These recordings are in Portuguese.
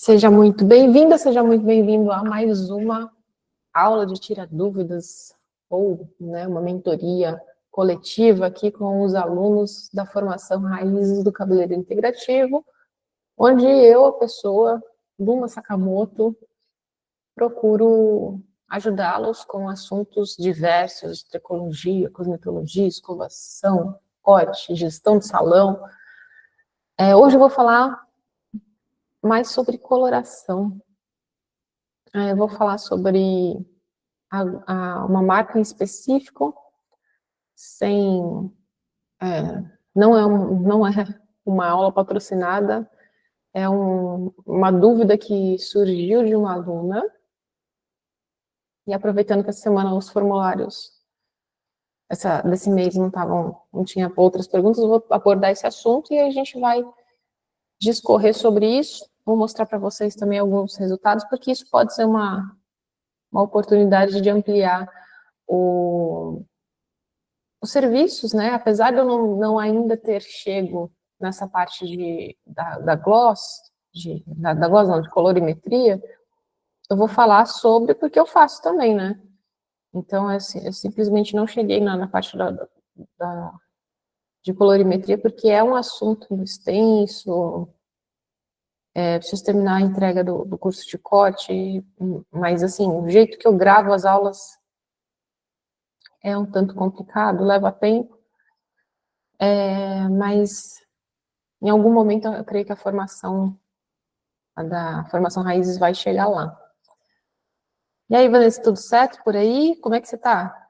Seja muito bem-vinda, seja muito bem-vindo a mais uma aula de Tira Dúvidas, ou uma mentoria coletiva aqui com os alunos da formação Raízes do Cabeleireiro Integrativo, onde eu, a pessoa, Luma Sakamoto, procuro ajudá-los com assuntos diversos, tricologia, cosmetologia, escovação, corte, gestão de salão. Hoje eu vou falar mais sobre coloração. Eu vou falar sobre uma marca em específico, não é uma aula patrocinada, é uma dúvida que surgiu de uma aluna, e aproveitando que essa semana os formulários desse mês não tinha outras perguntas, eu vou abordar esse assunto e a gente vai discorrer sobre isso. Vou mostrar para vocês também alguns resultados, porque isso pode ser uma oportunidade de ampliar os serviços, né? Apesar de eu não ainda ter chego nessa parte da gloss, da gloss não, de colorimetria, eu vou falar sobre porque eu faço também, né? Então, eu simplesmente não cheguei na parte de colorimetria, porque é um assunto extenso, preciso terminar a entrega do curso de corte, mas, assim, o jeito que eu gravo as aulas é um tanto complicado, leva tempo, mas em algum momento eu creio que a da formação Raízes vai chegar lá. E aí, Vanessa, tudo certo por aí? Como é que você tá?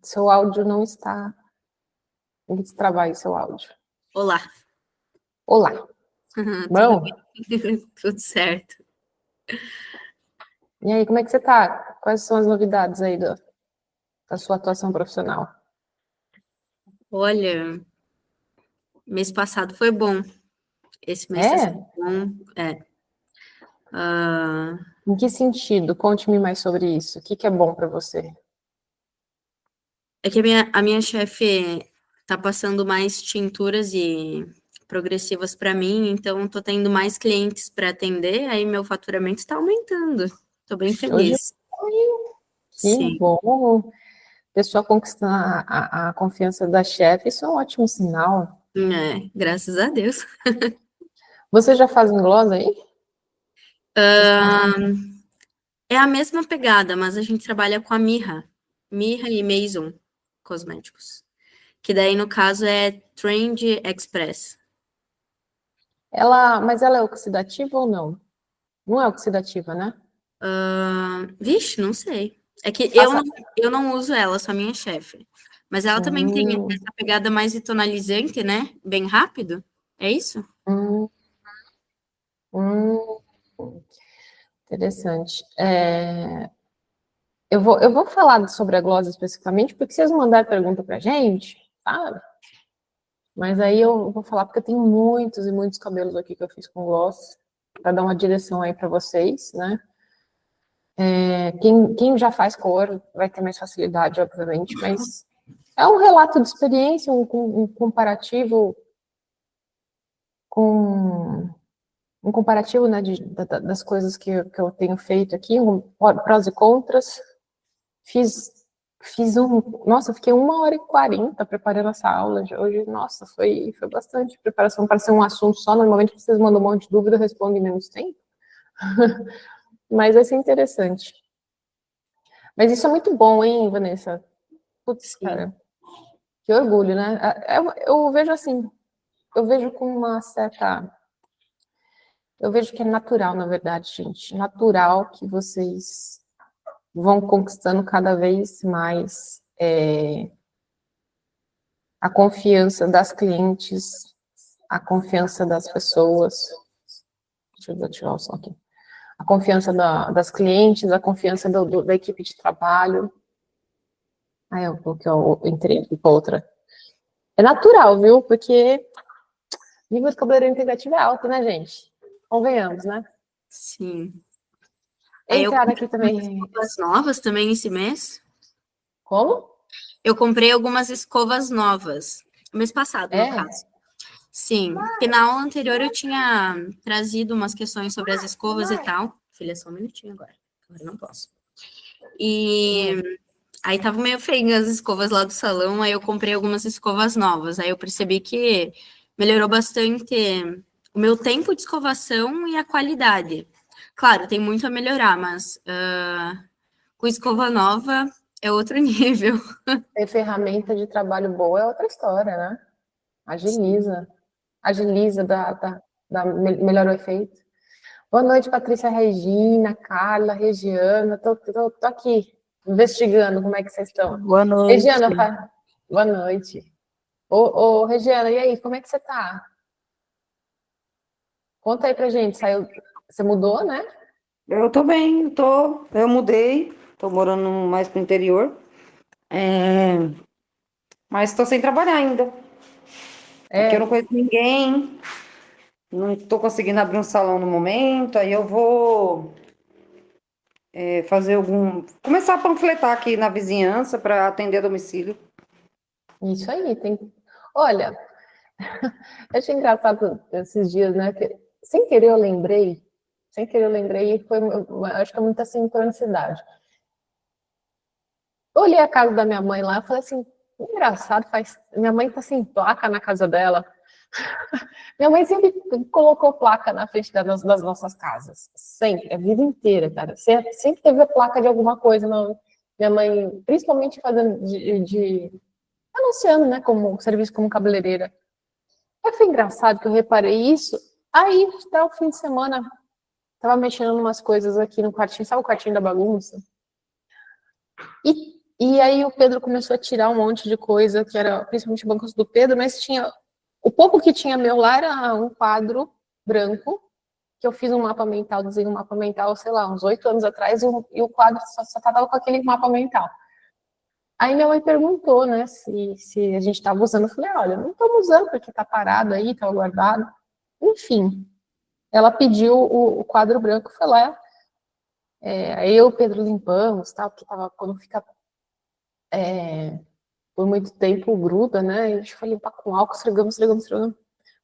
Seu áudio não está... Tem que destravar seu áudio. Olá. Olá. Bom? Tudo certo. E aí, como é que você tá? Quais são as novidades aí da sua atuação profissional? Olha, mês passado foi bom. Esse mês tá sendo bom. Em que sentido? Conte-me mais sobre isso. O que é bom para você? É que a minha chefe tá passando mais tinturas e progressivas para mim, então tô tendo mais clientes para atender, aí meu faturamento está aumentando. Tô bem feliz. Que Sim. bom! Pessoa conquistar a confiança da chefe, isso é um ótimo sinal. Graças a Deus. Você já faz gloss aí? É a mesma pegada, mas a gente trabalha com a Mirra e Maison Cosméticos. Que daí, no caso, é Trend Express. Mas ela é oxidativa ou não? Não é oxidativa, né? Vixe, não sei. É que Passa... eu não uso ela, sou a minha chefe. Mas ela também tem essa pegada mais de tonalizante, né? Bem rápido. É isso? Interessante. Eu vou falar sobre a gloss especificamente, porque vocês mandaram pergunta pra gente, sabe? Mas aí eu vou falar porque eu tenho muitos e muitos cabelos aqui que eu fiz com gloss, para dar uma direção aí para vocês, né? Quem já faz cor vai ter mais facilidade, obviamente, mas é um relato de experiência, um comparativo um comparativo, né, das coisas que eu tenho feito aqui, prós e contras. Nossa, eu fiquei 1h40 preparando essa aula de hoje. Nossa, foi bastante preparação para ser um assunto só. Normalmente vocês mandam um monte de dúvida, eu respondo em menos tempo. Mas vai ser interessante. Mas isso é muito bom, hein, Vanessa? Putz, cara, que orgulho, né? Eu vejo assim, eu vejo com uma certa... Eu vejo que é natural, na verdade, gente. Natural que vocês vão conquistando cada vez mais a confiança das clientes, a confiança das pessoas. Deixa eu desativar o som aqui. A confiança das clientes, a confiança da equipe de trabalho. Aí eu entrei aqui com outra. É natural, viu? Porque o nível de cabeleireiro integrativo é alto, né, gente? Convenhamos, né? Sim. Entrar aqui também. Escovas novas também esse mês? Como? Eu comprei algumas escovas novas. Mês passado, no caso. Sim, porque na aula anterior eu tinha trazido umas questões sobre as escovas e tal. Filha, só um minutinho agora. Agora não posso. E aí tava meio feio as escovas lá do salão, aí eu comprei algumas escovas novas. Aí eu percebi que melhorou bastante o meu tempo de escovação e a qualidade. Claro, tem muito a melhorar, mas com escova nova é outro nível. Ter ferramenta de trabalho boa é outra história, né? Agiliza. Agiliza, melhora o efeito. Boa noite, Patrícia Regina, Carla, Regiana. Tô aqui investigando como é que vocês estão. Boa noite. Regiana, boa noite. Ô, Regiana, e aí, como é que você tá? Conta aí pra gente. Você mudou, né? Eu tô bem, eu mudei, tô morando mais pro interior, mas tô sem trabalhar ainda. Aqui eu não conheço ninguém, não tô conseguindo abrir um salão no momento, aí eu vou começar a panfletar aqui na vizinhança para atender a domicílio. Isso aí, Olha, eu achei engraçado esses dias, né? Que, sem querer eu lembrei, e acho que é muita sincronicidade. Eu olhei a casa da minha mãe lá e falei assim, engraçado, minha mãe tá sem placa na casa dela. Minha mãe sempre colocou placa na frente das nossas casas. Sempre, a vida inteira, cara. Sempre teve a placa de alguma coisa. Minha mãe, principalmente fazendo anunciando, né, como serviço como cabeleireira. Aí foi engraçado que eu reparei isso. Aí, até o fim de semana, tava mexendo em umas coisas aqui no quartinho, sabe o quartinho da bagunça? E aí o Pedro começou a tirar um monte de coisa, que era principalmente bancos do Pedro, mas tinha. O pouco que tinha meu lá era um quadro branco, que eu fiz um mapa mental, desenhei um mapa mental, sei lá, uns 8 anos atrás, e o quadro só tava com aquele mapa mental. Aí minha mãe perguntou, né, se a gente estava usando. Eu falei, olha, não estamos usando porque está parado aí, está guardado. Enfim, ela pediu o quadro branco, foi lá. Aí eu e o Pedro limpamos, tal, porque quando fica por muito tempo gruda, né? A gente foi limpar com álcool, esfregamos.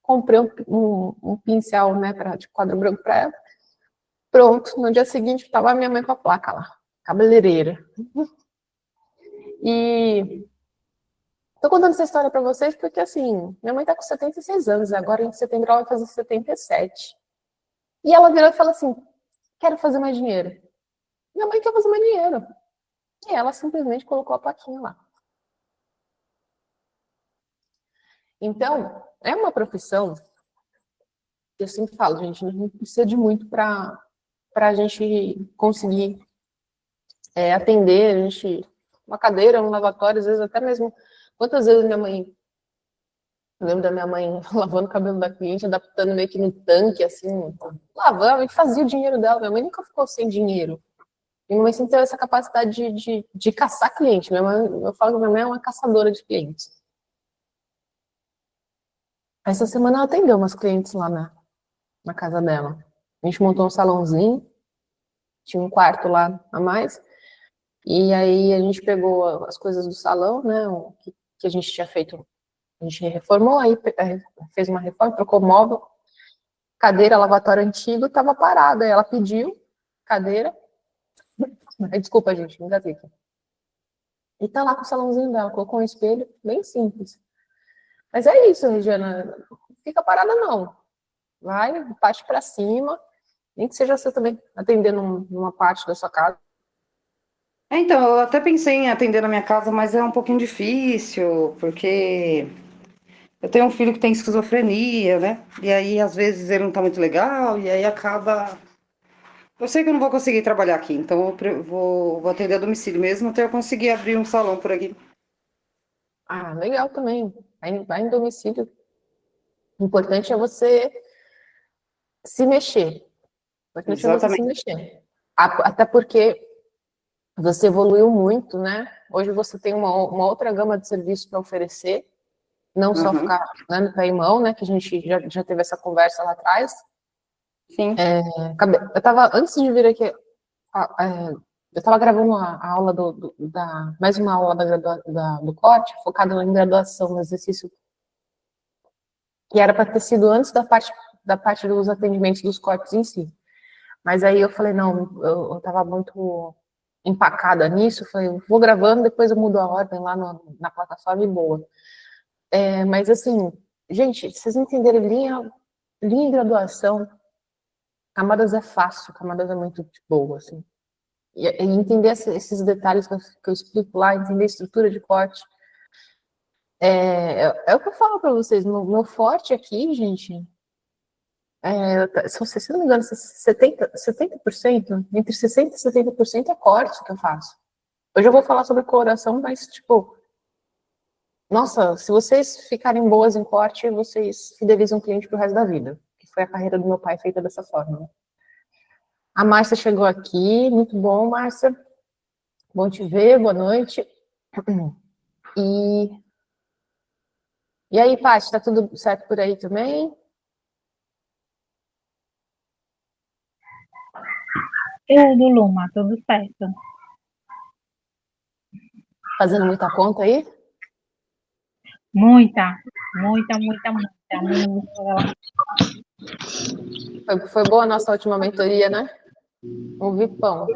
Comprei um pincel, né, de quadro branco para ela. Pronto, no dia seguinte estava a minha mãe com a placa lá, cabeleireira. E tô contando essa história para vocês porque, assim, minha mãe tá com 76 anos, agora em setembro ela vai fazer 77. E ela virou e falou assim, quero fazer mais dinheiro. Minha mãe quer fazer mais dinheiro. E ela simplesmente colocou a plaquinha lá. Então, é uma profissão, eu sempre falo, gente, não precisa de muito para a gente conseguir atender, uma cadeira, um lavatório, às vezes até mesmo, quantas vezes eu lembro da minha mãe lavando o cabelo da cliente, adaptando meio que no tanque, assim, lavava e fazia o dinheiro dela. Minha mãe nunca ficou sem dinheiro. E minha mãe sempre teve essa capacidade de caçar cliente. Eu falo que minha mãe é uma caçadora de clientes. Essa semana ela atendeu umas clientes lá na casa dela. A gente montou um salãozinho, tinha um quarto lá a mais, e aí a gente pegou as coisas do salão, né, que a gente tinha feito, a gente reformou, aí fez uma reforma, trocou móvel, cadeira, lavatório antigo, estava parada, ela pediu cadeira, desculpa gente, me engasguei aqui. E tá lá com o salãozinho dela, colocou um espelho, bem simples. Mas é isso, Regiana, não fica parada não, vai, parte para cima, nem que seja você também atendendo numa parte da sua casa. Então, eu até pensei em atender na minha casa, mas é um pouquinho difícil, porque eu tenho um filho que tem esquizofrenia, né? E aí, às vezes, ele não tá muito legal, e aí acaba. Eu sei que eu não vou conseguir trabalhar aqui, então vou atender a domicílio mesmo até eu conseguir abrir um salão por aqui. Ah, legal também. Vai em domicílio. O importante é você se mexer. O importante é você se Exatamente. mexer. Até porque você evoluiu muito, né? Hoje você tem uma outra gama de serviços para oferecer, não só Uhum. ficar, né, no pé e mão, né? Que a gente já teve essa conversa lá atrás. Sim. Eu tava, antes de vir aqui, eu estava gravando a aula mais uma aula do corte, focada em graduação, no exercício que era para ter sido antes da parte dos atendimentos dos cortes em si. Mas aí eu falei, não, eu estava muito empacada nisso, falei, vou gravando, depois eu mudo a ordem lá na plataforma e boa. Mas assim, gente, vocês entenderem linha em graduação, Camadas é fácil, Camadas é muito de boa, assim. E entender esses detalhes que eu explico lá, entender a estrutura de corte. É o que eu falo para vocês, meu forte aqui, gente, se não me engano, 70%, entre 60% e 70% é corte que eu faço. Hoje eu vou falar sobre coloração, mas, tipo, nossa, se vocês ficarem boas em corte, vocês fidelizam o cliente pro resto da vida, que foi a carreira do meu pai feita dessa forma, né? A Márcia chegou aqui, muito bom, Márcia. Bom te ver, boa noite. E aí, Paty, tá tudo certo por aí também? Tudo, Luma, tudo certo. Fazendo muita conta aí? Muita, muita. Foi boa a nossa última mentoria, né? Um vipão.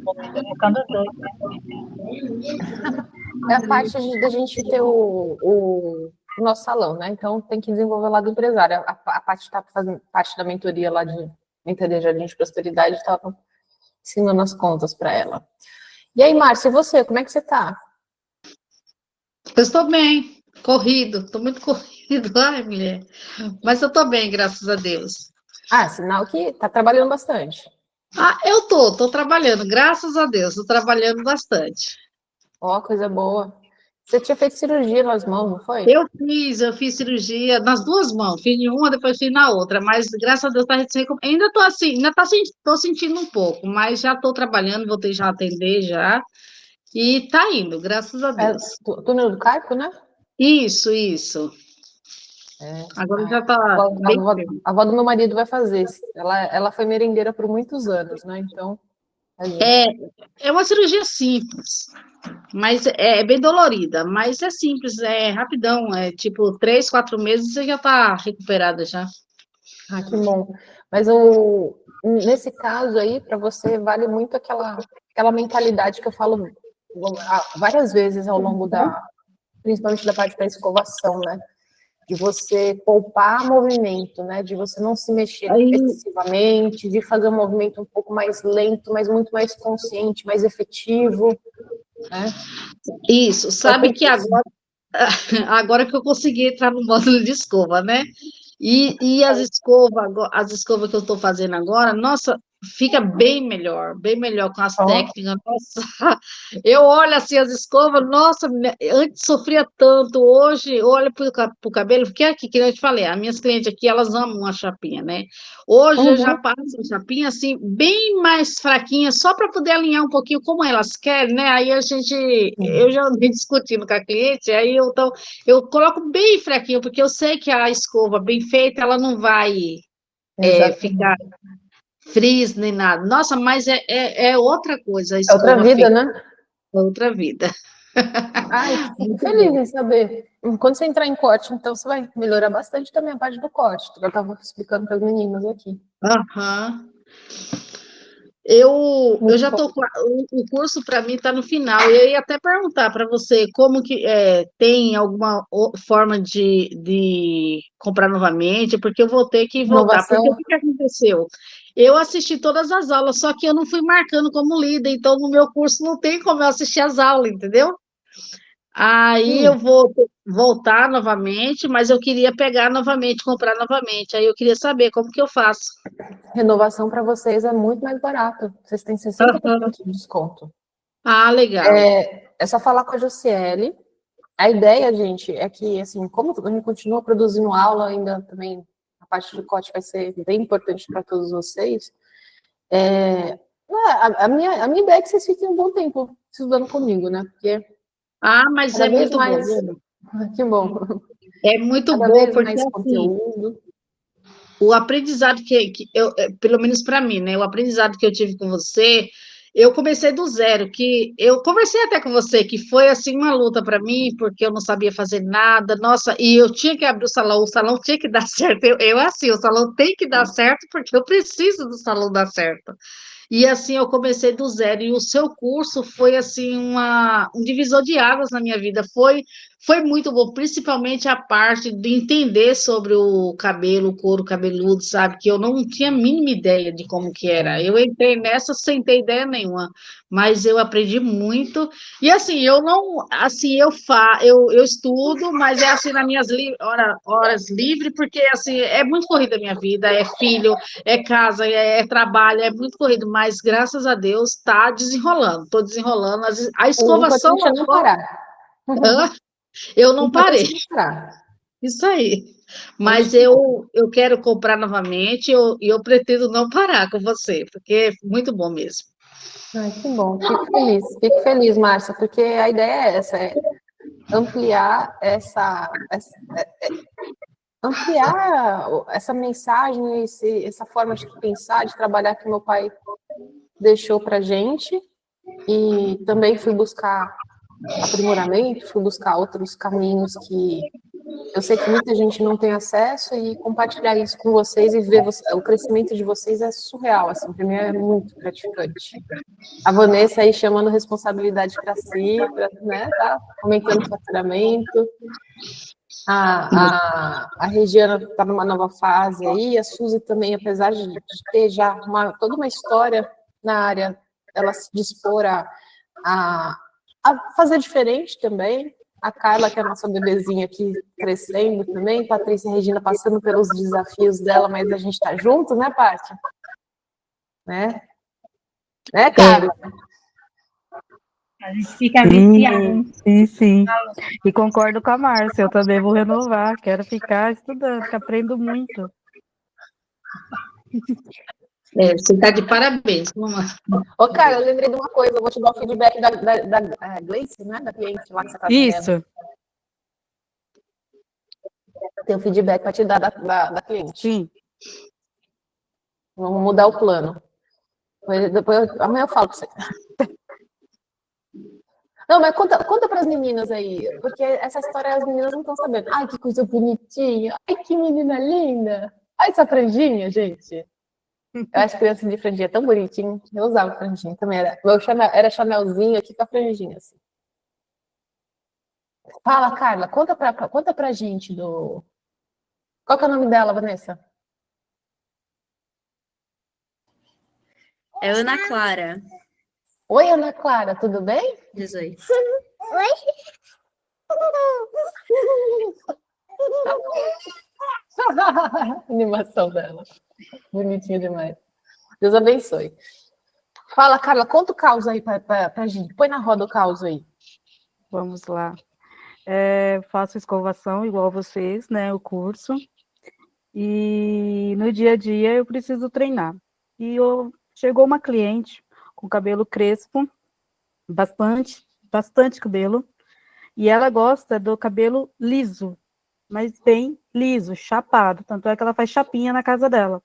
Colocando dois, né? É a parte da gente ter o nosso salão, né? Então tem que desenvolver o lado empresário. A parte está fazendo parte da mentoria lá de mentoria Jardim de Prosperidade, estava ensinando as contas para ela. E aí, Márcia, e você? Como é que você está? Eu estou bem, corrido, estou muito corrido, ai, mulher. Mas eu estou bem, graças a Deus. Sinal que está trabalhando bastante. Eu estou trabalhando, graças a Deus, estou trabalhando bastante. Ó, coisa boa. Você tinha feito cirurgia nas mãos, não foi? Eu fiz cirurgia nas duas mãos, fiz em uma, depois fiz na outra, mas graças a Deus está ainda estou assim, estou sentindo um pouco, mas já estou trabalhando, voltei já a atender já, e está indo, graças a Deus. Túnel do carpo, né? Isso. Agora já está bem. A avó do meu marido vai fazer. Ela foi merendeira por muitos anos, né? Então. É uma cirurgia simples, mas é bem dolorida, mas é simples, é rapidão, é tipo 3, 4 meses você já está recuperada já. Ah, que bom. Mas nesse caso aí, para você, vale muito aquela mentalidade que eu falo várias vezes ao longo principalmente da parte da escovação, né? De você poupar movimento, né? De você não se mexer excessivamente, de fazer um movimento um pouco mais lento, mas muito mais consciente, mais efetivo, né? Isso, sabe que agora que eu consegui entrar no módulo de escova, né? E as escovas que eu estou fazendo agora, nossa, fica bem melhor com as técnicas. Nossa, eu olho assim as escovas, nossa, antes sofria tanto, hoje eu olho para o cabelo, porque aqui, que eu te falei, as minhas clientes aqui, elas amam a chapinha, né? Hoje eu já passo a chapinha assim, bem mais fraquinha, só para poder alinhar um pouquinho como elas querem, né? Aí eu já andei discutindo com a cliente, aí eu coloco bem fraquinho, porque eu sei que a escova bem feita, ela não vai ficar frizz nem nada. Nossa, mas é outra coisa. A escova outra vida, feita. né? Outra vida. Ai, fico feliz em saber. Quando você entrar em corte, então você vai melhorar bastante também a parte do corte. Eu estava explicando para as meninas aqui. Eu já estou. O curso para mim está no final. Eu ia até perguntar para você como que tem alguma forma de comprar novamente, porque eu vou ter que voltar. Inovação. Porque o que aconteceu? Eu assisti todas as aulas, só que eu não fui marcando como líder, então no meu curso não tem como eu assistir as aulas, entendeu? Aí eu vou voltar novamente, mas eu queria pegar novamente, comprar novamente. Aí eu queria saber como que eu faço. Renovação para vocês é muito mais barato. Vocês têm 60% de desconto. Ah, legal. É só falar com a Josiele. A ideia, gente, é que, assim, como a gente continua produzindo aula, ainda também a parte de corte vai ser bem importante para todos vocês. A minha ideia é que vocês fiquem um bom tempo estudando comigo, né? Porque mas é muito bom. Que bom. É muito Cada bom, vez porque mais assim, conteúdo. O aprendizado que eu, pelo menos para mim, né? O aprendizado que eu tive com você eu comecei do zero, que eu conversei até com você, que foi assim uma luta para mim, porque eu não sabia fazer nada, nossa, e eu tinha que abrir o salão tinha que dar certo. Eu assim, o salão tem que dar certo, porque eu preciso do salão dar certo. E assim eu comecei do zero, e o seu curso foi assim um divisor de águas na minha vida. Foi muito bom, principalmente a parte de entender sobre o cabelo, o couro cabeludo, sabe? Que eu não tinha a mínima ideia de como que era. Eu entrei nessa sem ter ideia nenhuma, mas eu aprendi muito. E assim, eu não, assim, eu estudo, mas é assim nas minhas horas livres, porque assim, é muito corrida a minha vida, é filho, é casa, é trabalho, é muito corrido, mas graças a Deus está desenrolando, estou desenrolando. A O escovação importante é não agora, parar. eu O não importante parei, é não parar. isso aí. Mas Continua. eu quero comprar novamente e eu pretendo não parar com você, porque é muito bom mesmo. Ai, que bom, fico feliz, Márcia, porque a ideia é essa, é ampliar essa mensagem, essa forma de pensar, de trabalhar que meu pai deixou para gente, e também fui buscar aprimoramento, fui buscar outros caminhos que eu sei que muita gente não tem acesso, e compartilhar isso com vocês e ver o crescimento de vocês é surreal, assim, para mim é muito gratificante. A Vanessa aí chamando responsabilidade para si, né, tá aumentando o faturamento. A Regiana está numa nova fase aí, a Suzy também, apesar de ter já toda uma história na área, ela se dispor a fazer diferente também. A Carla, que é a nossa bebezinha aqui, crescendo também. Patrícia e Regina passando pelos desafios dela, mas a gente está junto, né, Paty? Né, Carla? A gente fica viciado. Sim. E concordo com a Márcia, eu também vou renovar, quero ficar estudando, que aprendo muito. Você está de parabéns, mamãe. Ô, cara, eu lembrei de uma coisa, eu vou te dar o feedback da Gleice, né? Da cliente lá que você está atendendo. Isso, Tem um feedback para te dar da cliente. sim. Vamos mudar o plano. Amanhã eu falo para você. Não, mas conta para as meninas aí, porque essa história as meninas não estão sabendo. Ai, que coisa bonitinha. Ai, que menina linda. Ai, essa franjinha, gente. Eu acho criança de franjinha tão bonitinho. Eu usava franjinha também. Era Chanelzinho aqui com a franjinha, assim. Fala, Carla, conta pra gente do... Qual que é o nome dela, Vanessa? É Ana Clara, Oi, Ana Clara, tudo bem? 18. Animação dela. Bonitinha demais. Deus abençoe. Fala, Carla, conta o caos aí pra gente. Põe na roda o caos aí. Vamos lá. Faço escovação igual vocês, né? O curso. E no dia a dia eu preciso treinar. E chegou uma cliente com cabelo crespo, bastante cabelo, e ela gosta do cabelo liso, mas bem liso, chapado. Tanto é que ela faz chapinha na casa dela.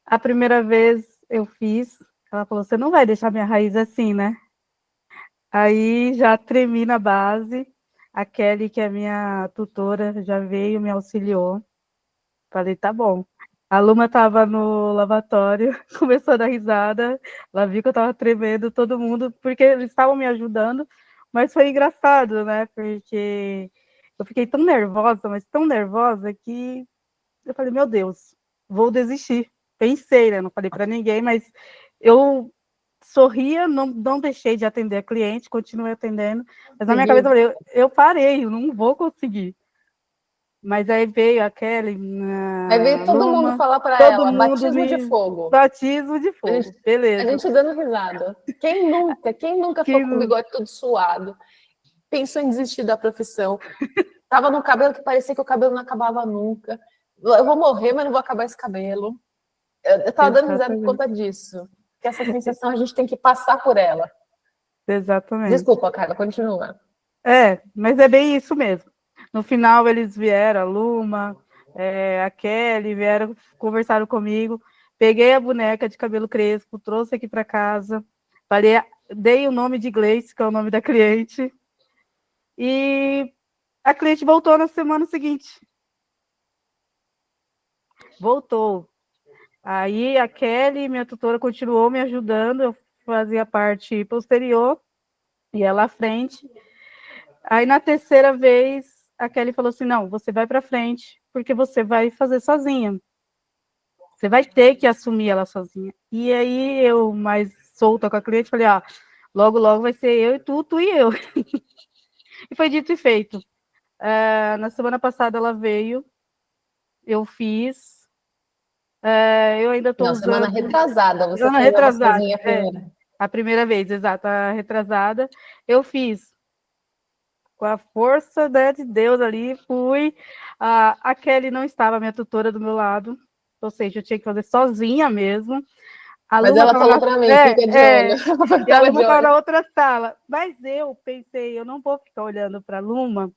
A primeira vez eu fiz, ela falou: você não vai deixar minha raiz assim, né? Aí já tremi na base. A Kelly, que é minha tutora, já veio, me auxiliou. Falei, tá bom. A Luma estava no lavatório, começou a dar risada. Ela viu que eu estava tremendo, todo mundo, porque eles estavam me ajudando, mas foi engraçado, né? Porque eu fiquei tão nervosa, mas tão nervosa, que eu falei, meu Deus, vou desistir. Pensei, né? Não falei para ninguém, mas eu sorria, não deixei de atender a cliente, continuei atendendo, mas na minha cabeça eu falei, eu parei, eu não vou conseguir. Mas aí veio a Kelly, Aí veio todo Luma, mundo falar para todo ela, mundo batismo de fogo. Batismo de fogo, A beleza. gente dando risada. Quem nunca ficou com o bigode todo suado, pensou em desistir da profissão, tava no cabelo que parecia que o cabelo não acabava nunca. Eu vou morrer, mas não vou acabar esse cabelo. Eu tava dando risada por conta disso. Porque essa sensação a gente tem que passar por ela. Exatamente. Desculpa, Carla, continua. Mas é bem isso mesmo. No final eles vieram, a Luma, a Kelly, vieram, conversaram comigo. Peguei a boneca de cabelo crespo, trouxe aqui para casa. Falei, dei o nome de Gleice, que é o nome da cliente, e a cliente voltou na semana seguinte. Voltou. Aí a Kelly, minha tutora, continuou me ajudando, eu fazia a parte posterior e ela à frente. Aí na terceira vez, a Kelly falou assim, não, você vai para frente, porque você vai fazer sozinha. Você vai ter que assumir ela sozinha. E aí eu, mais solta com a cliente, falei, logo, logo vai ser eu e tu e eu. E foi dito e feito. Na semana passada ela veio, eu fiz, eu ainda estou Não, usando... semana retrasada, você Semana fez ela retrasada, sozinha primeiro. a primeira vez, exato, a retrasada, eu fiz. Com a força, né, de Deus ali, fui. A Kelly não estava, minha tutora, do meu lado, ou seja, eu tinha que fazer sozinha mesmo. A Mas Luma ela estava falou para mim, fica de olho. e a Tava de Luma estava olho. na outra sala. Mas eu pensei, eu não vou ficar olhando para a Luma,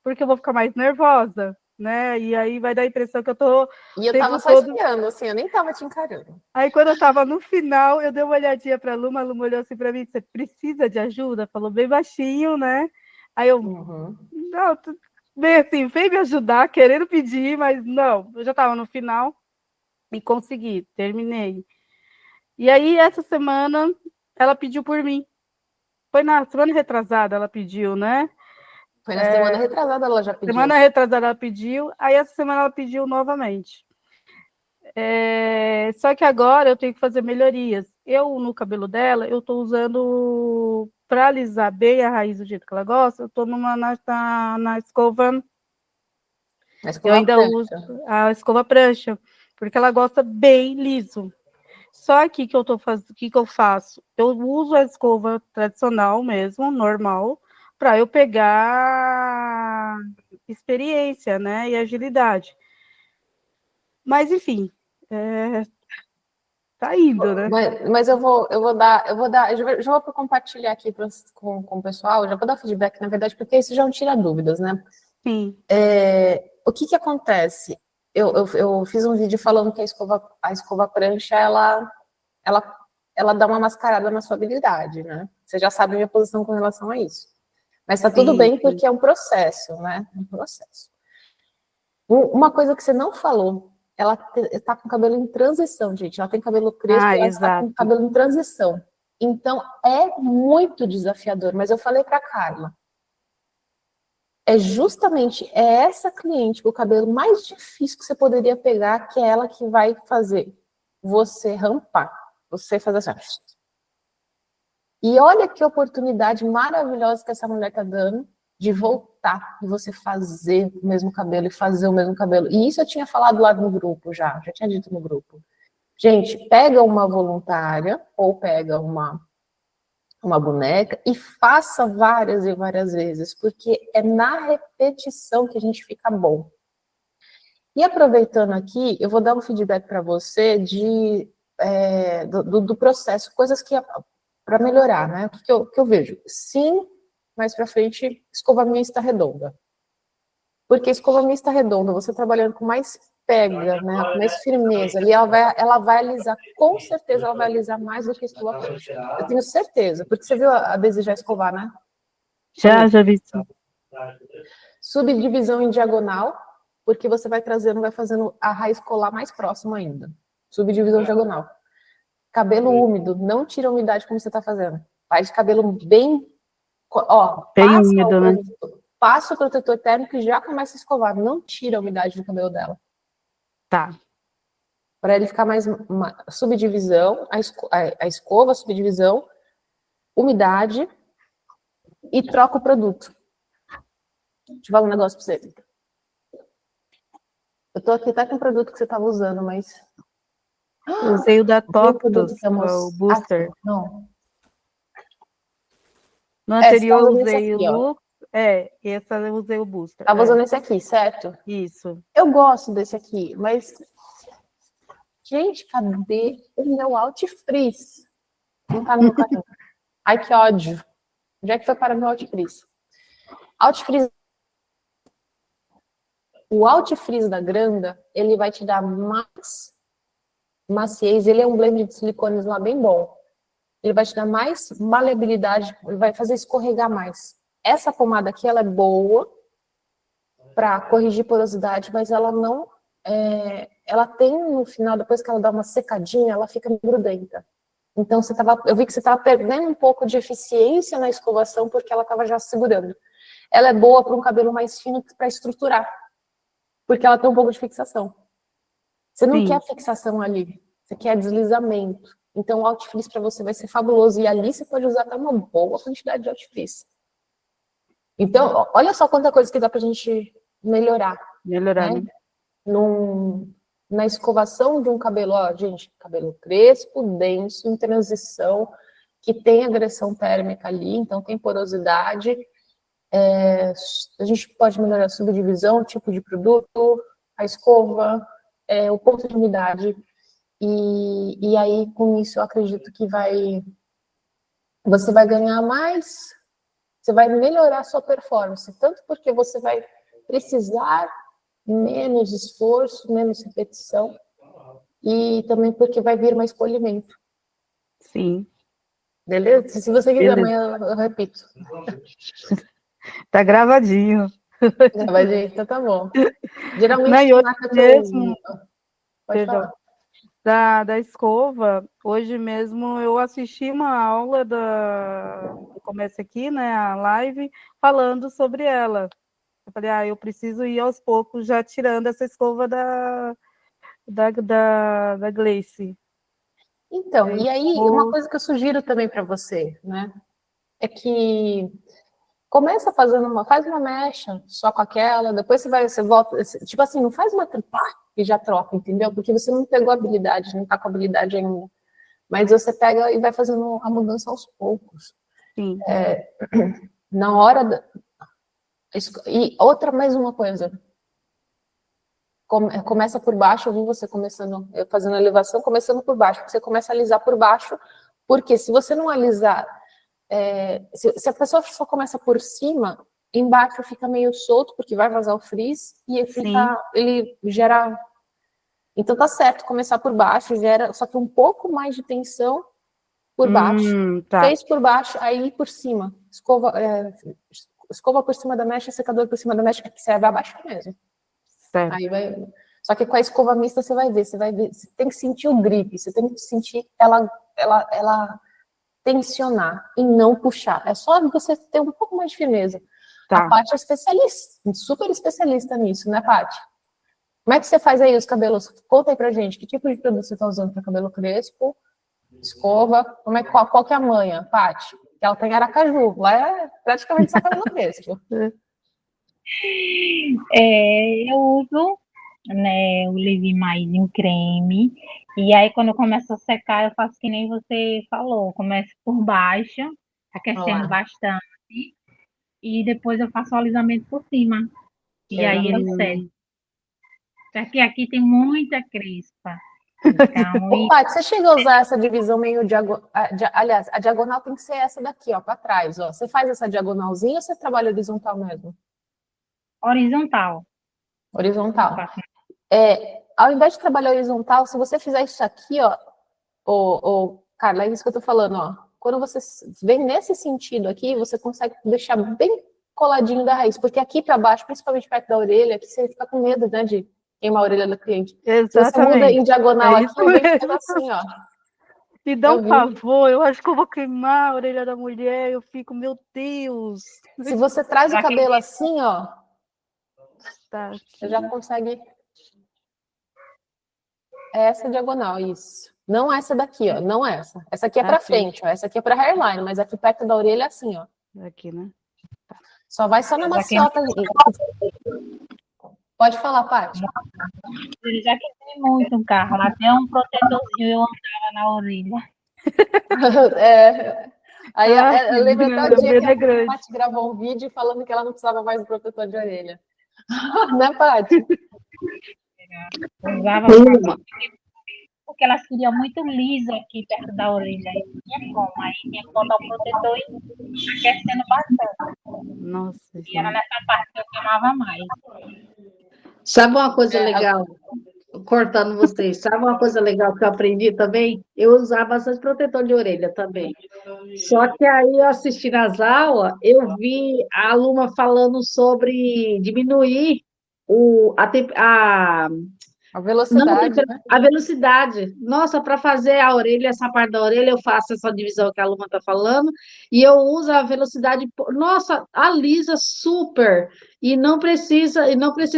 porque eu vou ficar mais nervosa, né? E aí vai dar a impressão que eu estou E eu tava só todo... espiando, assim, eu nem tava te encarando. Aí, quando eu estava no final, eu dei uma olhadinha para a Luma olhou assim para mim, você precisa de ajuda? Falou bem baixinho, né? Aí eu, não, bem assim, veio me ajudar, querendo pedir, mas não, eu já estava no final e consegui, terminei. E aí, essa semana, ela pediu por mim. Foi na semana retrasada, ela pediu, né? Foi na semana retrasada ela já pediu. Semana retrasada ela pediu, aí essa semana ela pediu novamente. Só que agora eu tenho que fazer melhorias. Eu, no cabelo dela, eu estou usando, para alisar bem a raiz do jeito que ela gosta, eu estou na escova, eu ainda uso a escova prancha, porque ela gosta bem liso. Só que o que eu faço? Eu uso a escova tradicional mesmo, normal, para eu pegar experiência, né, e agilidade. Mas, enfim, tá indo, né? Mas eu vou dar, eu já vou compartilhar aqui com o pessoal, já vou dar feedback, na verdade, porque isso já não tira dúvidas, né? Sim. O que acontece? Eu fiz um vídeo falando que a escova prancha, ela dá uma mascarada na sua habilidade, né? Você já sabe a minha posição com relação a isso. Mas tá tudo bem, porque é um processo, né? Um processo. Uma coisa que você não falou, ela tá com cabelo em transição, gente. Ela tem cabelo crespo, ela está com cabelo em transição. Então, é muito desafiador. Mas eu falei para Carla, justamente essa cliente com o cabelo mais difícil que você poderia pegar, que é ela que vai fazer você rampar, você fazer assim. E olha que oportunidade maravilhosa que essa mulher tá dando de voltar e você fazer o mesmo cabelo e fazer o mesmo cabelo. E isso eu tinha falado lá no grupo já tinha dito no grupo. Gente, pega uma voluntária ou pega uma boneca e faça várias e várias vezes, porque é na repetição que a gente fica bom. E aproveitando aqui, eu vou dar um feedback para você do processo, coisas que para melhorar, né? O que eu vejo? Sim, mais para frente, escova mista redonda. Porque escova mista redonda, você trabalhando com mais pega, né, com mais firmeza, ali ela vai alisar, com certeza ela vai alisar mais do que a escova prancha. Eu tenho certeza, porque você viu a Daisy já escovar, né? Já vi. Subdivisão em diagonal, porque você vai fazendo a raiz colar mais próximo ainda. Subdivisão diagonal. Cabelo úmido, não tira a umidade como você está fazendo. Faz de cabelo bem úmido, né? Passa o protetor térmico e já começa a escovar. Não tira a umidade do cabelo dela. Tá. Para ele ficar mais subdivisão, a escova, subdivisão, umidade e troca o produto. Deixa eu falar um negócio para você. Eu tô aqui até com o produto que você estava usando, mas... Usei o da Toptos, o Booster. Não. No anterior eu usei o Lux, essa eu usei o Booster. Tava usando esse aqui, certo? Isso. Eu gosto desse aqui, mas... Gente, cadê o meu Alt-Freeze? Não tá no meu cartão. Ai, que ódio. Onde é que foi para o meu Alt-Freeze? Alt-Freeze. O Alt-Freeze da Granda, ele vai te dar mais maciez. Ele é um blend de silicones lá bem bom. ele vai te dar mais maleabilidade, ele vai fazer escorregar mais. Essa pomada aqui, ela é boa para corrigir porosidade, mas ela não, ela tem no final, depois que ela dá uma secadinha, ela fica grudenta. Então, eu vi que você estava perdendo um pouco de eficiência na escovação, porque ela estava já segurando. Ela é boa para um cabelo mais fino para estruturar, porque ela tem um pouco de fixação. Você não quer fixação ali, você quer deslizamento. Então, o Alt-Frizz para você vai ser fabuloso. E ali você pode usar até uma boa quantidade de Alt-Frizz. Então, olha só quanta coisa que dá para a gente melhorar. Melhorar, né? Na escovação de um cabelo, ó, gente, cabelo crespo, denso, em transição, que tem agressão térmica ali, então tem porosidade. A gente pode melhorar a subdivisão, o tipo de produto, a escova, o ponto de umidade. E aí, com isso, eu acredito que você vai ganhar mais, você vai melhorar a sua performance, tanto porque você vai precisar menos esforço, menos repetição, e também porque vai vir mais polimento. Sim. Beleza? Se você quiser, amanhã eu repito. Tá gravadinho. Então tá bom. Geralmente, Não, e hoje mesmo, pode falar. Da escova, hoje mesmo eu assisti uma aula começa aqui, né, a live, falando sobre ela. Eu falei, eu preciso ir aos poucos já tirando essa escova da Gleice. Então, e aí, uma coisa que eu sugiro também para você, né, é que começa faz uma mecha só com aquela, depois você volta, tipo assim, não faz uma tripa e já troca, entendeu? Porque você não pegou a habilidade, não tá com a habilidade ainda. Mas você pega e vai fazendo a mudança aos poucos. Sim. Na hora E mais uma coisa. Começa por baixo, eu vi você fazendo a elevação, começando por baixo. Você começa a alisar por baixo, porque se você não alisar, se a pessoa só começa por cima, embaixo fica meio solto, porque vai vazar o frizz, e ele gera... Então tá certo começar por baixo, gera só que um pouco mais de tensão por baixo. Tá. Fez por baixo, aí por cima. Escova por cima da mecha, secador por cima da mecha, que você vai abaixar mesmo. Certo. Aí só que com a escova mista você vai ver, você tem que sentir o grip, você tem que sentir ela tensionar e não puxar. É só você ter um pouco mais de firmeza. Tá. A Paty é especialista, super especialista nisso, né, Paty? Como é que você faz aí os cabelos? Conta aí pra gente, que tipo de produto você tá usando para cabelo crespo, escova, qual que é a manha, Paty? Ela tá em Aracaju, lá é praticamente só cabelo crespo. Eu uso, né, o Leave Mais em creme, e aí quando eu começo a secar, eu faço que nem você falou, começo por baixo, aquecendo bastante, e depois eu faço o alisamento por cima, e aí ele seca. Só que aqui tem muita crespa. Então, Paty, você chega a usar essa divisão meio diagonal, aliás, a diagonal tem que ser essa daqui, ó, para trás, ó. Você faz essa diagonalzinha ou você trabalha horizontal mesmo? horizontal. Horizontal. Ao invés de trabalhar horizontal, se você fizer isso aqui, ó, Carla, é isso que eu tô falando, ó. Quando você vem nesse sentido aqui, você consegue deixar bem coladinho da raiz, porque aqui para baixo, principalmente perto da orelha, aqui você fica com medo, né, de queimar a orelha do cliente. Exatamente. Se você muda em diagonal aqui, eu vejo assim, ó. Me dá um favor, eu acho que eu vou queimar a orelha da mulher, eu fico, meu Deus. Se você traz o cabelo assim, ó, tá, você já consegue... Essa diagonal, isso. Não essa daqui, ó, não essa. Essa aqui é para frente, ó, essa aqui é para hairline, mas aqui perto da orelha é assim, ó. Aqui, né? Só vai só na maciota. Pode falar, Paty. Ele já queimei muito, Carla. Até um protetorzinho eu andava na orelha. Aí eu lembro até o dia que a Paty gravou um vídeo falando que ela não precisava mais do protetor de orelha. Né, Paty? Usava porque elas queriam muito liso aqui perto da orelha. Aí tinha como, aí tinha que botar o protetor e aquecendo bastante. Nossa. E era nessa parte que eu queimava mais. Sabe uma coisa legal? cortando vocês. Sabe uma coisa legal que eu aprendi também? Eu usava bastante protetor de orelha também. Só que aí eu assisti nas aulas, eu vi a aluna falando sobre diminuir A não, velocidade, né? a velocidade. Nossa, para fazer a orelha, essa parte da orelha, eu faço essa divisão que a aluna está falando, e eu uso a velocidade. Nossa, alisa super. E não precisa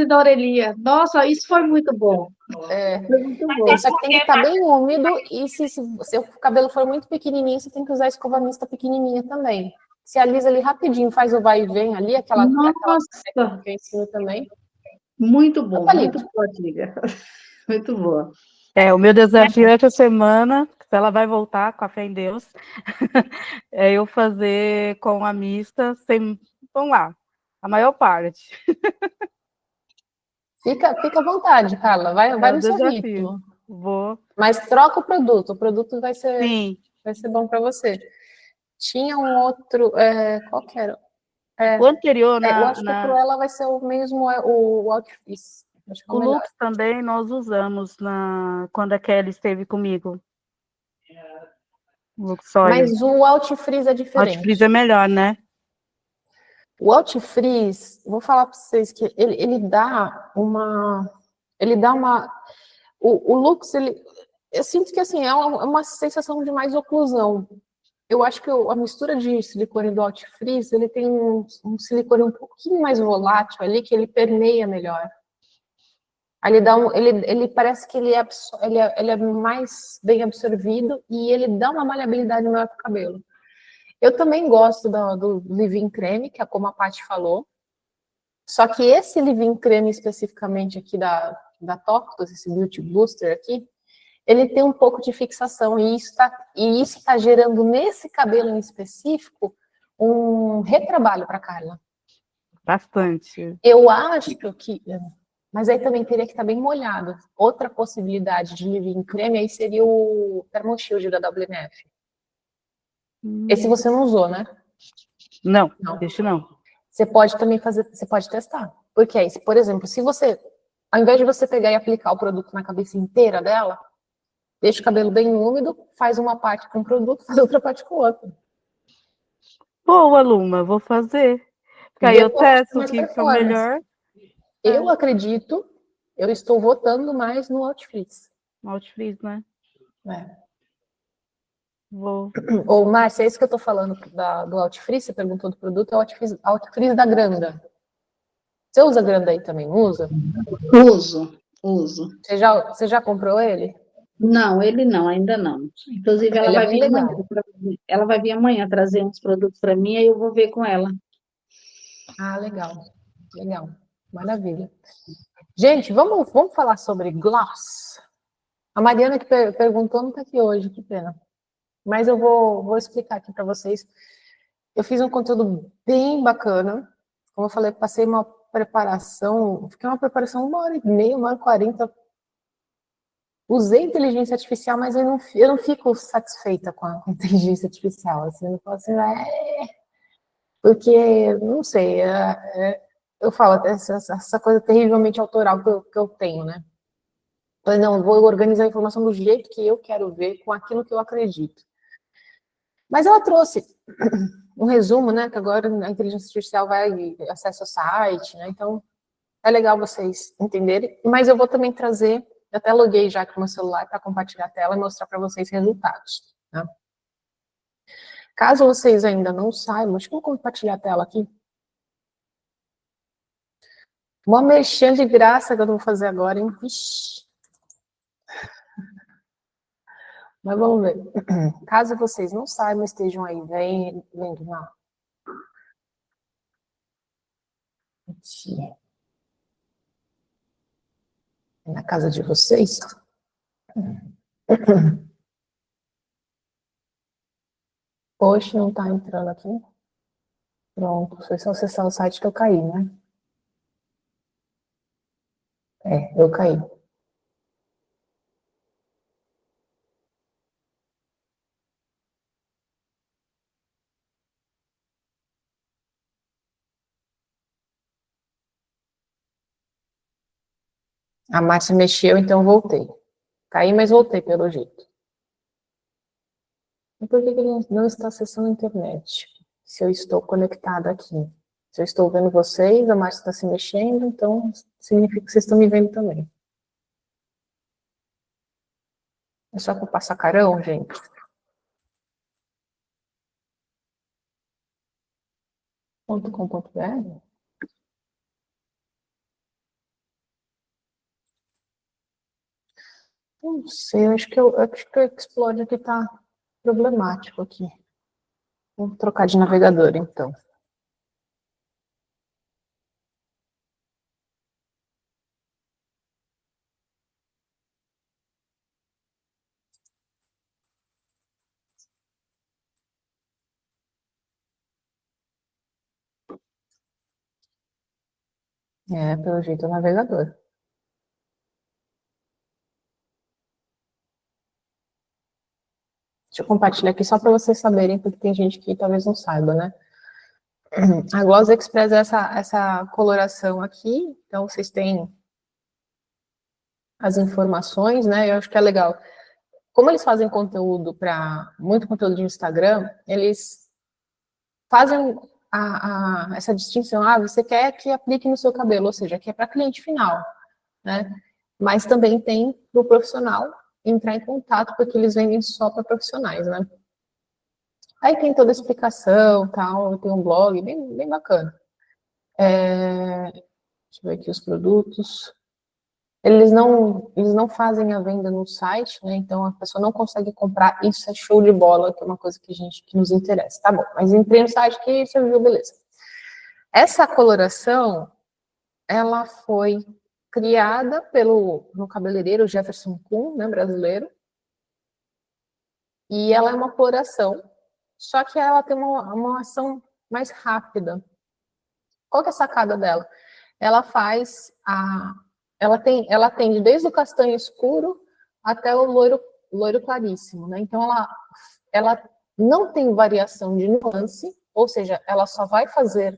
da orelhinha. Nossa, isso foi muito bom. É. Foi muito bom. Só que tem que estar bem úmido e se seu cabelo for muito pequenininho, você tem que usar a escova mista pequenininha também. Se alisa ali rapidinho, faz o vai e vem ali, aquela Nossa, que eu ensino também. muito É bom, muito palito. boa, amiga. Muito boa. O meu desafio essa semana, se ela vai voltar, com a fé em Deus, é eu fazer com a mista, sem, vamos lá, a maior parte. Fica à vontade, Carla, vai É o no seu desafio. ritmo. Vou, Mas troca o produto sim. vai ser bom para você. Tinha um outro, qual que era? O anterior, Eu acho que para ela vai ser o mesmo, o Outfits. Acho que é o o melhor. Lux também nós usamos quando a Kelly esteve comigo. O Lux Oil. Mas o Outfreeze é diferente. Outfreeze é melhor, né? O Outfreeze, vou falar para vocês que ele dá uma. O Lux, eu sinto que assim, é uma sensação de mais oclusão. Eu acho que a mistura de silicone do Outfreeze, ele tem um silicone um pouquinho mais volátil ali, que ele permeia melhor. Aí ele parece que ele é mais bem absorvido e ele dá uma maleabilidade maior para o cabelo. Eu também gosto do leave-in creme, que é como a Paty falou. Só que esse leave-in creme especificamente aqui da Toctos, esse Beauty Booster aqui, ele tem um pouco de fixação e isso está gerando nesse cabelo em específico um retrabalho para Carla. Bastante. Eu acho que, mas aí também teria que estar bem molhado. Outra possibilidade de leave-in creme aí seria o Thermo Shield da WNF. Esse você não usou, né? Não, Não. deixa não. Você pode também você pode testar. Porque aí, por exemplo, se você, ao invés de você pegar e aplicar o produto na cabeça inteira dela, deixa o cabelo bem úmido, faz uma parte com o produto, faz outra parte com o outro. Boa, Luma, vou fazer. Porque aí eu testo o que for melhor. Eu acredito, eu estou votando mais no Outfreeze. Outfreeze, né? Vou. Ô, Márcia, é isso que eu estou falando do Outfreeze, você perguntou do produto, é o Outfreeze da Granda. Você usa Granda aí também, não usa? Uso. Você já comprou ele? Não, ele não, ainda não. Inclusive, Ele é bem legal. ela vai vir amanhã trazer uns produtos para mim, aí eu vou ver com ela. Ah, legal. Legal. Maravilha. Gente, vamos falar sobre gloss. A Mariana que perguntou não está aqui hoje, que pena. Mas eu vou explicar aqui para vocês. Eu fiz um conteúdo bem bacana. Como eu falei, passei uma preparação, fiquei uma preparação 1h30, 1h40. Usei inteligência artificial, mas eu não fico satisfeita com a inteligência artificial. Assim, eu não falo assim, porque, não sei, eu falo essa coisa terrivelmente autoral que eu tenho, né? Falei, não, vou organizar a informação do jeito que eu quero ver, com aquilo que eu acredito. Mas ela trouxe um resumo, né? Que agora a inteligência artificial vai acessar o site, né? Então, é legal vocês entenderem. Mas eu vou também trazer, eu até loguei já aqui no meu celular para compartilhar a tela e mostrar para vocês resultados. Tá? Caso vocês ainda não saibam, deixa eu compartilhar a tela aqui. Uma merchan de graça que eu vou fazer agora, hein? Ixi. Mas vamos ver. Caso vocês não saibam, estejam aí vendo na casa de vocês. Poxa, não tá entrando aqui. Pronto, foi só acessar o site que eu caí, né? Eu caí. A Márcia mexeu, então voltei. Caí, mas voltei pelo jeito. E por que ele não está acessando a internet? Se eu estou conectada aqui. Se eu estou vendo vocês, a Márcia está se mexendo, então significa que vocês estão me vendo também. É só para passar carão, gente? .com.br? Não sei, acho que o Explode aqui está problemático aqui. Vou trocar de navegador, então. Pelo jeito, é o navegador. Deixa eu compartilhar aqui só para vocês saberem, porque tem gente que talvez não saiba, né? A Gloss Express é essa coloração aqui, então vocês têm as informações, né? Eu acho que é legal. Como eles fazem conteúdo muito conteúdo de Instagram, eles fazem essa distinção. Você quer que aplique no seu cabelo, ou seja, que é para cliente final, né? Mas também tem para o profissional entrar em contato, porque eles vendem só para profissionais, né? Aí tem toda a explicação, tal, tem um blog bem, bem bacana. Deixa eu ver aqui os produtos. Eles não fazem a venda no site, né? Então a pessoa não consegue comprar. Isso é show de bola, que é uma coisa que nos interessa. Tá bom, mas entrei no site aqui, você viu, beleza. Essa coloração, ela foi criada no cabeleireiro Jefferson Kuhn, né, brasileiro. E ela é uma coloração, só que ela tem uma ação mais rápida. Qual que é a sacada dela? Ela ela atende desde o castanho escuro até o loiro claríssimo, né? Então ela não tem variação de nuance, ou seja, ela só vai fazer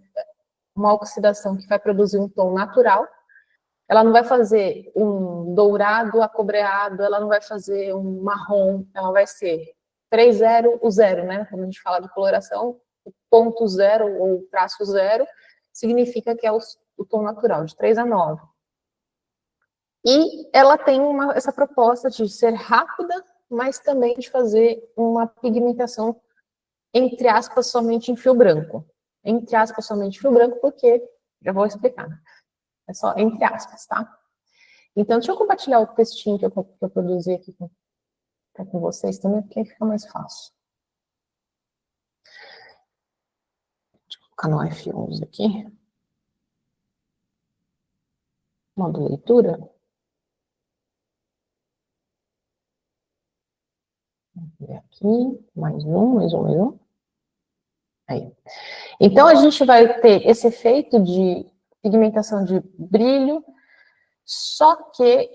uma oxidação que vai produzir um tom natural. Ela não vai fazer um dourado acobreado, ela não vai fazer um marrom, ela vai ser 3-0, o zero, né? Quando a gente fala de coloração, o ponto zero ou traço zero significa que é o tom natural, de 3 a 9. E ela tem essa proposta de ser rápida, mas também de fazer uma pigmentação, entre aspas, somente em fio branco. Entre aspas, somente em fio branco, porque, já vou explicar, é só entre aspas, tá? Então, deixa eu compartilhar o textinho que eu produzi aqui com vocês também, porque aí fica mais fácil. Deixa eu colocar no F11 aqui. Modo leitura. Vamos ver aqui, mais um. Aí. Então, a gente vai ter esse efeito de pigmentação de brilho, só que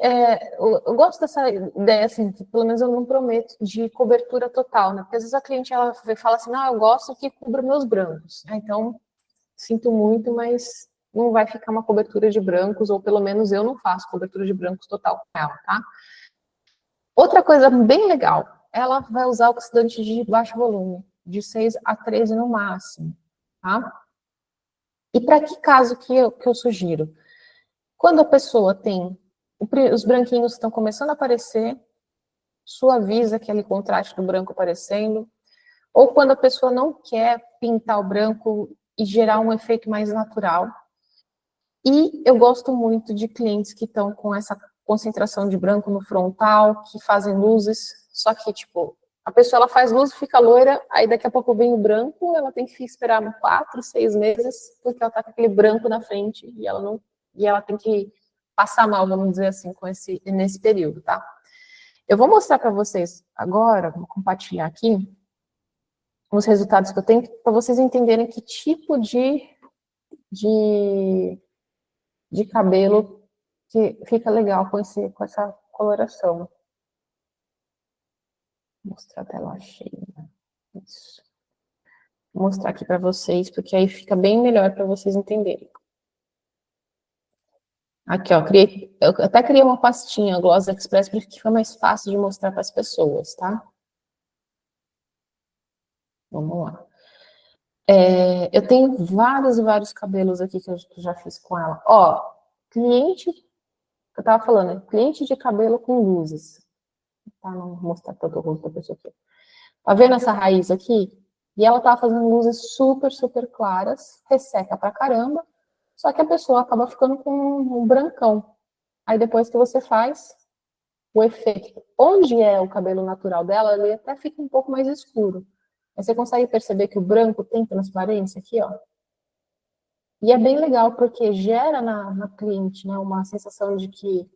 eu gosto dessa ideia, assim, que pelo menos eu não prometo, de cobertura total, né? Porque às vezes a cliente ela fala assim, não, eu gosto que cubra meus brancos. Então, sinto muito, mas não vai ficar uma cobertura de brancos, ou pelo menos eu não faço cobertura de brancos total com ela, tá? Outra coisa bem legal, ela vai usar oxidante de baixo volume, de 6 a 13 no máximo, tá? E para que caso que eu sugiro? Quando a pessoa tem os branquinhos que estão começando a aparecer, suaviza aquele contraste do branco aparecendo, ou quando a pessoa não quer pintar o branco e gerar um efeito mais natural. E eu gosto muito de clientes que estão com essa concentração de branco no frontal, que fazem luzes, só que, tipo, a pessoa ela faz luz, fica loira, aí daqui a pouco vem o branco, ela tem que esperar 4, 6 meses, porque ela tá com aquele branco na frente e ela tem que passar mal, vamos dizer assim, nesse período, tá? Eu vou mostrar para vocês agora, vou compartilhar aqui os resultados que eu tenho, para vocês entenderem que tipo de cabelo que fica legal com essa coloração. Vou mostrar a tela cheia. Isso. Vou mostrar aqui para vocês, porque aí fica bem melhor para vocês entenderem. Aqui, ó, eu até criei uma pastinha Gloss Express porque fica mais fácil de mostrar para as pessoas, tá? Vamos lá. Eu tenho vários e vários cabelos aqui que eu já fiz com ela. Ó, cliente, eu tava falando, né? Cliente de cabelo com luzes. Tá, não vou mostrar tanto o rosto da pessoa aqui. Tá vendo essa raiz aqui? E ela tava fazendo luzes super, super claras, resseca pra caramba, só que a pessoa acaba ficando com um brancão. Aí depois que você faz o efeito, onde é o cabelo natural dela, ele até fica um pouco mais escuro. Aí você consegue perceber que o branco tem transparência aqui, ó. E é bem legal, porque gera na cliente, né, uma sensação de que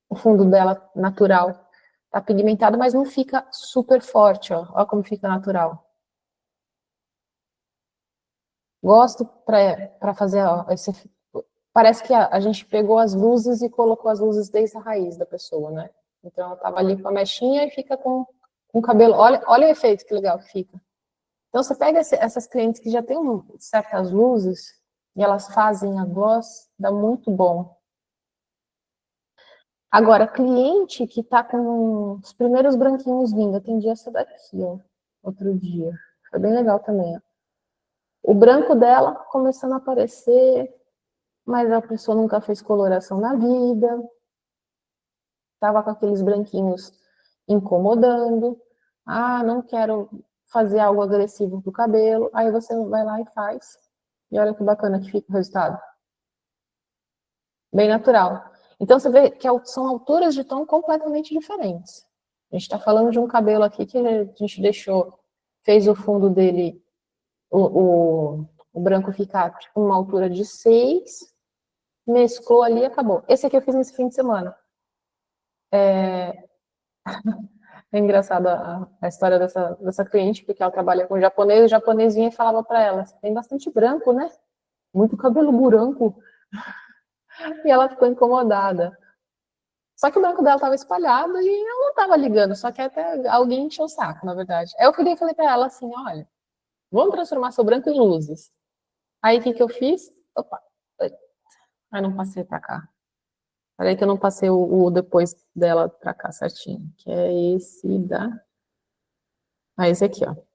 o fundo dela natural tá pigmentado, mas não fica super forte, ó. Ó como fica natural. Gosto para fazer, ó, parece que a gente pegou as luzes e colocou as luzes desde a raiz da pessoa, né? Então, ela tava ali com a mechinha e fica com o cabelo. Olha o efeito que legal que fica. Então, você pega essas clientes que já têm certas luzes e elas fazem a gloss, dá muito bom. Agora, cliente que tá com os primeiros branquinhos vindo, eu atendi essa daqui, ó, outro dia. Foi bem legal também, ó. O branco dela começando a aparecer, mas a pessoa nunca fez coloração na vida, tava com aqueles branquinhos incomodando. Ah, não quero fazer algo agressivo pro cabelo. Aí você vai lá e faz. E olha que bacana que fica o resultado. Bem natural. Então você vê que são alturas de tom completamente diferentes. A gente está falando de um cabelo aqui que a gente fez o fundo dele, o branco ficar tipo uma altura de 6, mesclou ali e acabou. Esse aqui eu fiz nesse fim de semana. É engraçado a história dessa cliente, porque ela trabalha com japonês, o japonês vinha e falava para ela, você tem bastante branco, né? Muito cabelo branco. E ela ficou incomodada. Só que o branco dela estava espalhado e ela não estava ligando, só que até alguém encheu o saco, na verdade. Aí eu falei para ela assim, olha, vamos transformar seu branco em luzes. Aí o que eu fiz? Opa, aí não passei para cá. Peraí que eu não passei o depois dela para cá certinho, que é esse da... Ah, esse aqui, ó. Deixa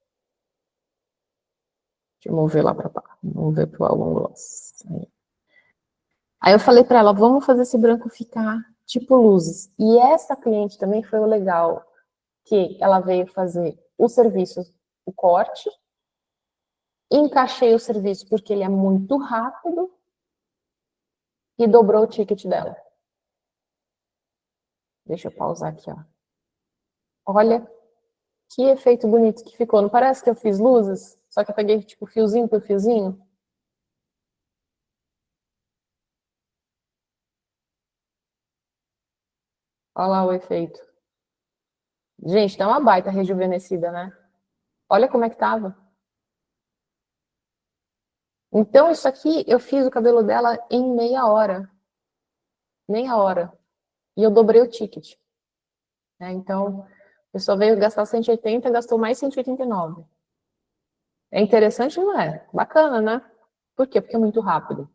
eu mover lá para cá. Vamos ver pro álbum gloss. Aí eu falei para ela, vamos fazer esse branco ficar tipo luzes. E essa cliente também foi o legal, que ela veio fazer o serviço, o corte, encaixei o serviço porque ele é muito rápido e dobrou o ticket dela. Deixa eu pausar aqui, ó. Olha que efeito bonito que ficou. Não parece que eu fiz luzes? Só que eu peguei tipo fiozinho por fiozinho? Olha lá o efeito. Gente, dá uma baita rejuvenescida, né? Olha como é que tava. Então, isso aqui, eu fiz o cabelo dela em meia hora. Meia hora. E eu dobrei o ticket. Né? Então, a pessoa veio gastar 180, gastou mais 189. É interessante, não é? Bacana, né? Por quê? Porque é muito rápido.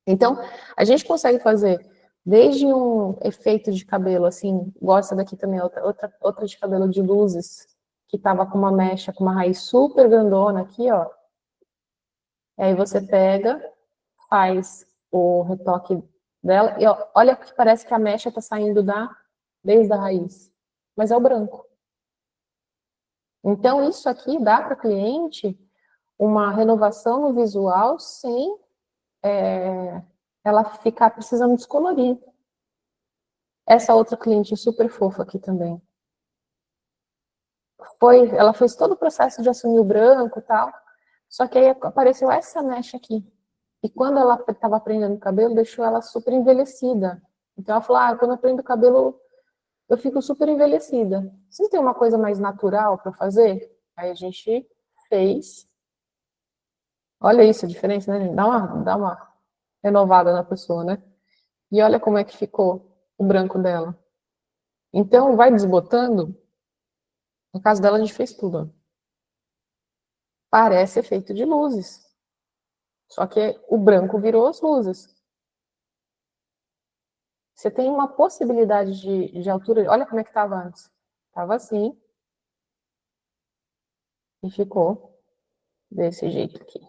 Então, a gente consegue fazer desde um efeito de cabelo, assim, gosta daqui também, outra de cabelo de luzes, que tava com uma mecha, com uma raiz super grandona aqui, ó. E aí você pega, faz o retoque dela, e ó, olha que parece que a mecha tá saindo desde a raiz, mas é o branco. Então, isso aqui dá para o cliente uma renovação no visual sem ela ficar precisando descolorir. Essa outra cliente super fofa aqui também. Ela fez todo o processo de assumir o branco e tal, só que aí apareceu essa mecha aqui. E quando ela estava prendendo o cabelo, deixou ela super envelhecida. Então ela falou, quando eu prendo o cabelo, eu fico super envelhecida. Você não tem uma coisa mais natural para fazer? Aí a gente fez. Olha isso, a diferença, né, gente? Dá uma renovada na pessoa, né? E olha como é que ficou o branco dela. Então, vai desbotando. No caso dela, a gente fez tudo. Ó. Parece efeito de luzes. Só que o branco virou as luzes. Você tem uma possibilidade de altura. Olha como é que estava antes. Estava assim. E ficou desse jeito aqui.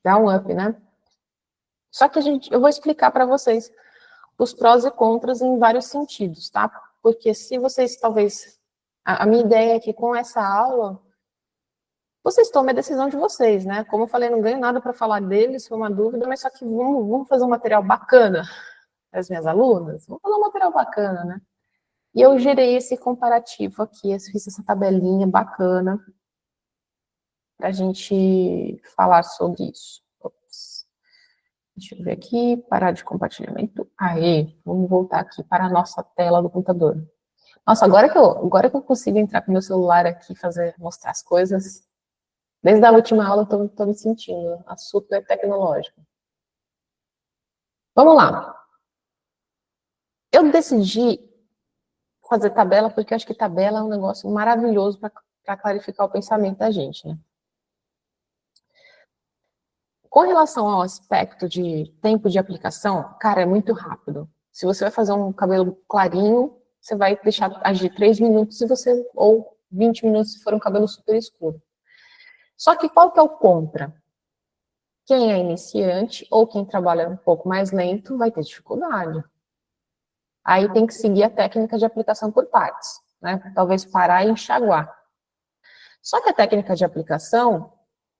Dá um up, né? Só que eu vou explicar para vocês os prós e contras em vários sentidos, tá? Porque se vocês talvez... A minha ideia é que com essa aula, vocês tomem a decisão de vocês, né? Como eu falei, não ganho nada para falar deles, foi uma dúvida, mas só que vamos fazer um material bacana as minhas alunas, vamos fazer um material bacana, né? E eu gerei esse comparativo aqui, fiz essa tabelinha bacana para a gente falar sobre isso. Ops. Deixa eu ver aqui, parar de compartilhamento. Aí, vamos voltar aqui para a nossa tela do computador. Nossa, agora que eu consigo entrar com o meu celular aqui e mostrar as coisas, desde a última aula eu estou me sentindo super tecnológica. Vamos lá. Eu decidi fazer tabela porque eu acho que tabela é um negócio maravilhoso para clarificar o pensamento da gente, né? Com relação ao aspecto de tempo de aplicação, cara, é muito rápido. Se você vai fazer um cabelo clarinho, você vai deixar agir 3 minutos ou 20 minutos se for um cabelo super escuro. Só que qual que é o contra? Quem é iniciante ou quem trabalha um pouco mais lento vai ter dificuldade. Aí tem que seguir a técnica de aplicação por partes, né? Talvez parar e enxaguar. Só que a técnica de aplicação,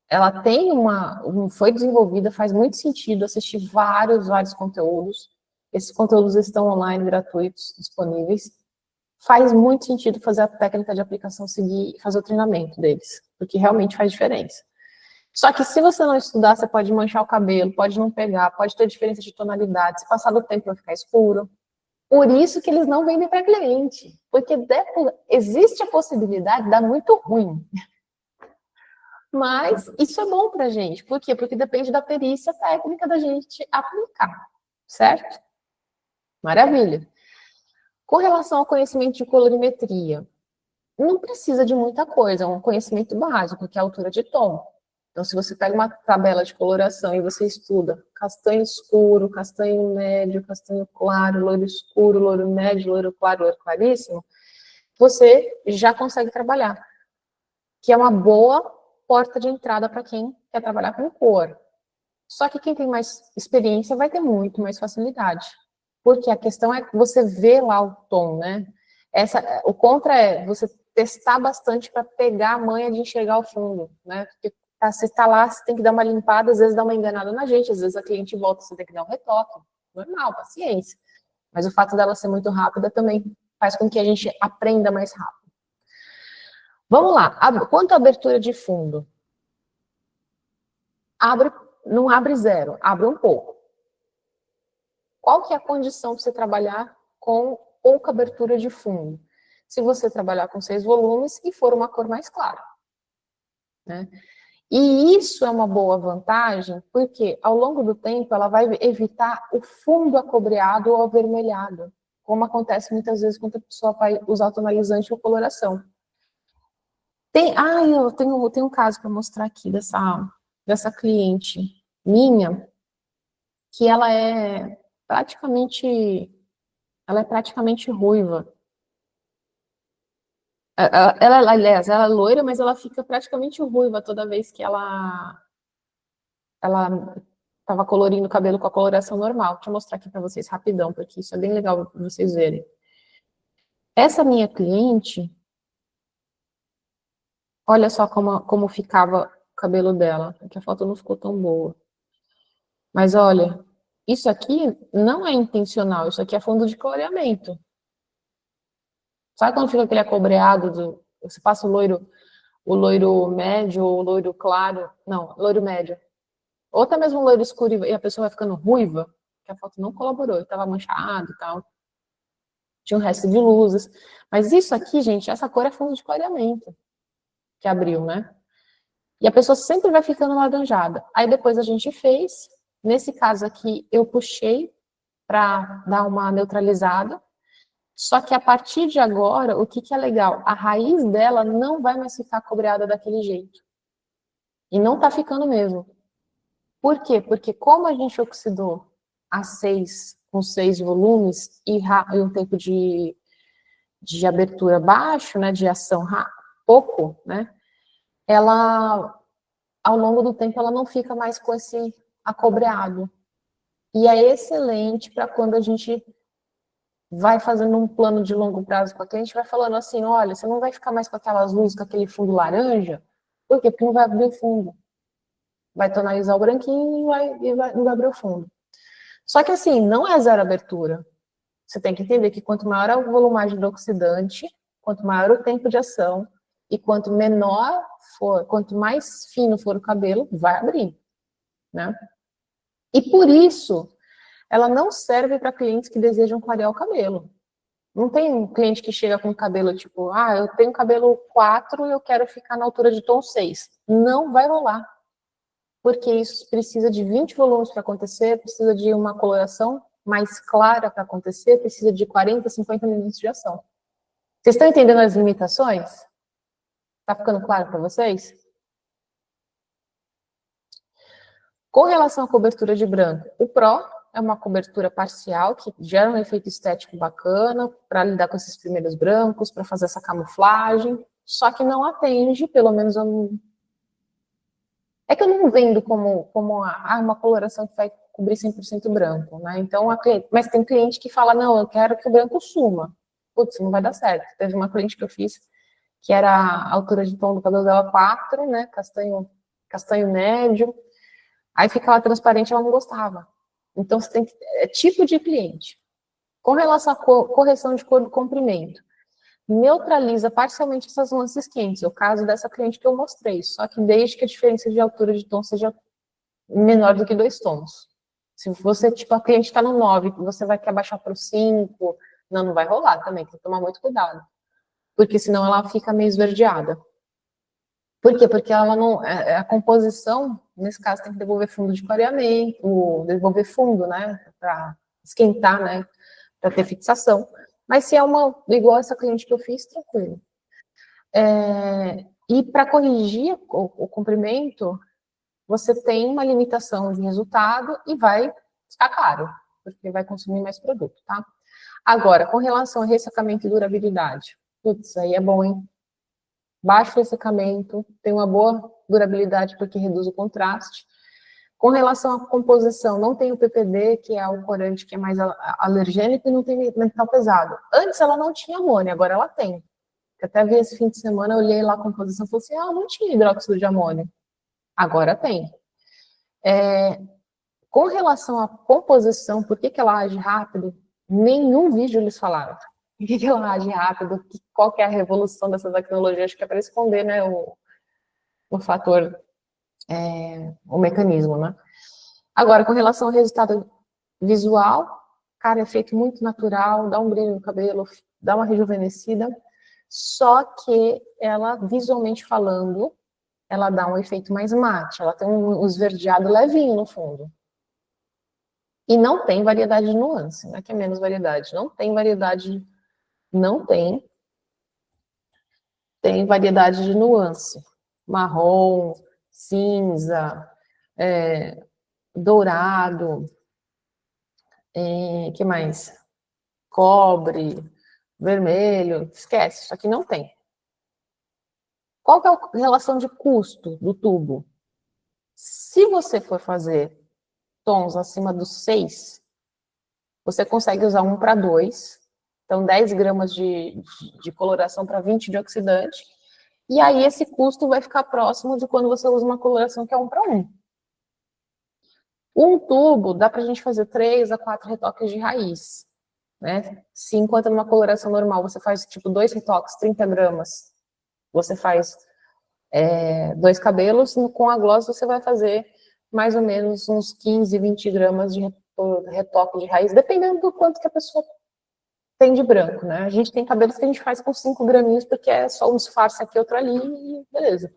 ela foi desenvolvida, faz muito sentido assistir vários conteúdos. Esses conteúdos estão online, gratuitos, disponíveis. Faz muito sentido fazer a técnica de aplicação, seguir e fazer o treinamento deles, porque realmente faz diferença. Só que se você não estudar, você pode manchar o cabelo, pode não pegar, pode ter diferença de tonalidade, se passar do tempo vai ficar escuro. Por isso que eles não vendem para cliente, porque existe a possibilidade de dar muito ruim. Mas isso é bom para a gente. Por quê? Porque depende da perícia técnica da gente aplicar, certo? Maravilha. Com relação ao conhecimento de colorimetria, não precisa de muita coisa, é um conhecimento básico, que é a altura de tom. Então, se você pega uma tabela de coloração e você estuda castanho escuro, castanho médio, castanho claro, loiro escuro, loiro médio, loiro claro, loiro claríssimo, você já consegue trabalhar, que é uma boa porta de entrada para quem quer trabalhar com cor. Só que quem tem mais experiência vai ter muito mais facilidade, porque a questão é que você vê lá o tom, né? O contra é você testar bastante para pegar a manha de enxergar o fundo, né? Porque você está lá, você tem que dar uma limpada, às vezes dá uma enganada na gente, às vezes a cliente volta, você tem que dar um retoque. Normal, paciência. Mas o fato dela ser muito rápida também faz com que a gente aprenda mais rápido. Vamos lá. Quanto à abertura de fundo? Não abre zero, abre um pouco. Qual que é a condição para você trabalhar com pouca abertura de fundo? Se você trabalhar com 6 volumes e for uma cor mais clara, né? E isso é uma boa vantagem, porque ao longo do tempo ela vai evitar o fundo acobreado ou avermelhado, como acontece muitas vezes quando a pessoa vai usar o tonalizante ou coloração. Eu tenho um caso para mostrar aqui dessa cliente minha, que ela é praticamente ruiva. Aliás, ela é loira, mas ela fica praticamente ruiva toda vez que ela estava colorindo o cabelo com a coloração normal. Deixa eu mostrar aqui para vocês rapidão, porque isso é bem legal para vocês verem. Essa minha cliente, olha só como ficava o cabelo dela, porque a foto não ficou tão boa. Mas olha, isso aqui não é intencional, isso aqui é fundo de clareamento. Sabe quando fica aquele acobreado, você passa o loiro médio ou o loiro claro? Não, loiro médio. Ou até mesmo o loiro escuro e a pessoa vai ficando ruiva, que a foto não colaborou, estava manchado e tal. Tinha um resto de luzes. Mas isso aqui, gente, essa cor é fundo de clareamento que abriu, né? E a pessoa sempre vai ficando laranjada. Aí depois a gente fez, nesse caso aqui, eu puxei para dar uma neutralizada. Só que a partir de agora, o que é legal? A raiz dela não vai mais ficar cobreada daquele jeito. E não tá ficando mesmo. Por quê? Porque como a gente oxidou A6 com 6 volumes e um tempo de abertura baixo, né, de ação pouco, né, ela, ao longo do tempo, ela não fica mais com esse acobreado. E é excelente para quando a gente vai fazendo um plano de longo prazo com a cliente, vai falando assim, olha, você não vai ficar mais com aquelas luzes, com aquele fundo laranja, por quê? Porque não vai abrir o fundo. Vai tonalizar o branquinho e não vai abrir o fundo. Só que assim, não é zero abertura. Você tem que entender que quanto maior a volumagem do oxidante, quanto maior o tempo de ação, e quanto menor for, quanto mais fino for o cabelo, vai abrir, né? E por isso, ela não serve para clientes que desejam clarear o cabelo. Não tem um cliente que chega com cabelo tipo, eu tenho cabelo 4 e eu quero ficar na altura de tom 6. Não vai rolar. Porque isso precisa de 20 volumes para acontecer, precisa de uma coloração mais clara para acontecer, precisa de 40, 50 minutos de ação. Vocês estão entendendo as limitações? Está ficando claro para vocês? Com relação à cobertura de branco, o Pro é uma cobertura parcial que gera um efeito estético bacana para lidar com esses primeiros brancos, para fazer essa camuflagem, só que não atende, pelo menos eu não... É que eu não vendo como uma coloração que vai cobrir 100% branco, né? Então, mas tem cliente que fala, não, eu quero que o branco suma. Putz, não vai dar certo. Teve uma cliente que eu fiz, que era a altura de tom do cabelo dela 4, né? Castanho médio. Aí ficava transparente, ela não gostava. Então, você tem que... É tipo de cliente. Com relação à correção de cor do comprimento, neutraliza parcialmente essas nuances quentes. É o caso dessa cliente que eu mostrei, só que desde que a diferença de altura de tom seja menor do que 2 tons. Se você, tipo, a cliente está no 9, você vai querer baixar para o 5, não vai rolar também, tem que tomar muito cuidado. Porque senão ela fica meio esverdeada. Por quê? Porque ela não... A composição, nesse caso, tem que devolver fundo de clareamento, devolver fundo, né, para esquentar, né, para ter fixação. Mas se é igual essa cliente que eu fiz, tranquilo. E para corrigir o comprimento, você tem uma limitação de resultado e vai ficar caro, porque vai consumir mais produto, tá? Agora, com relação a ressecamento e durabilidade, putz, aí é bom, hein? Baixo ressecamento, tem uma boa durabilidade porque reduz o contraste. Com relação à composição, não tem o PPD, que é o corante que é mais alergênico, e não tem metal pesado. Antes ela não tinha amônia, agora ela tem. Eu até vi esse fim de semana, eu olhei lá a composição e falei assim, não tinha hidróxido de amônio. Agora tem. Com relação à composição, por que ela age rápido? Nenhum vídeo eles falaram. Por que ela age rápido? Qual que é a revolução dessa tecnologia? Acho que é para esconder, né, o fator, o mecanismo, né? Agora, com relação ao resultado visual, cara, é feito muito natural, dá um brilho no cabelo, dá uma rejuvenescida, só que ela, visualmente falando, ela dá um efeito mais mate, ela tem um esverdeado levinho no fundo. E não tem variedade de nuance, não é que é menos variedade, não tem variedade, não tem. Tem variedade de nuance, marrom, cinza, dourado, que mais? Cobre, vermelho, esquece, isso aqui não tem. Qual que é a relação de custo do tubo? Se você for fazer tons acima dos 6, você consegue usar 1:2, então 10 gramas de coloração para 20 de oxidante, e aí esse custo vai ficar próximo de quando você usa uma coloração que é 1:1. Um tubo dá para a gente fazer 3 a 4 retoques de raiz, né? Se enquanto numa coloração normal você faz tipo 2 retoques, 30 gramas, você faz 2 cabelos, com a gloss você vai fazer mais ou menos uns 15, 20 gramas de retoque de raiz, dependendo do quanto que a pessoa tem de branco, né? A gente tem cabelos que a gente faz com 5 graminhos, porque é só um disfarce aqui, outro ali, e beleza.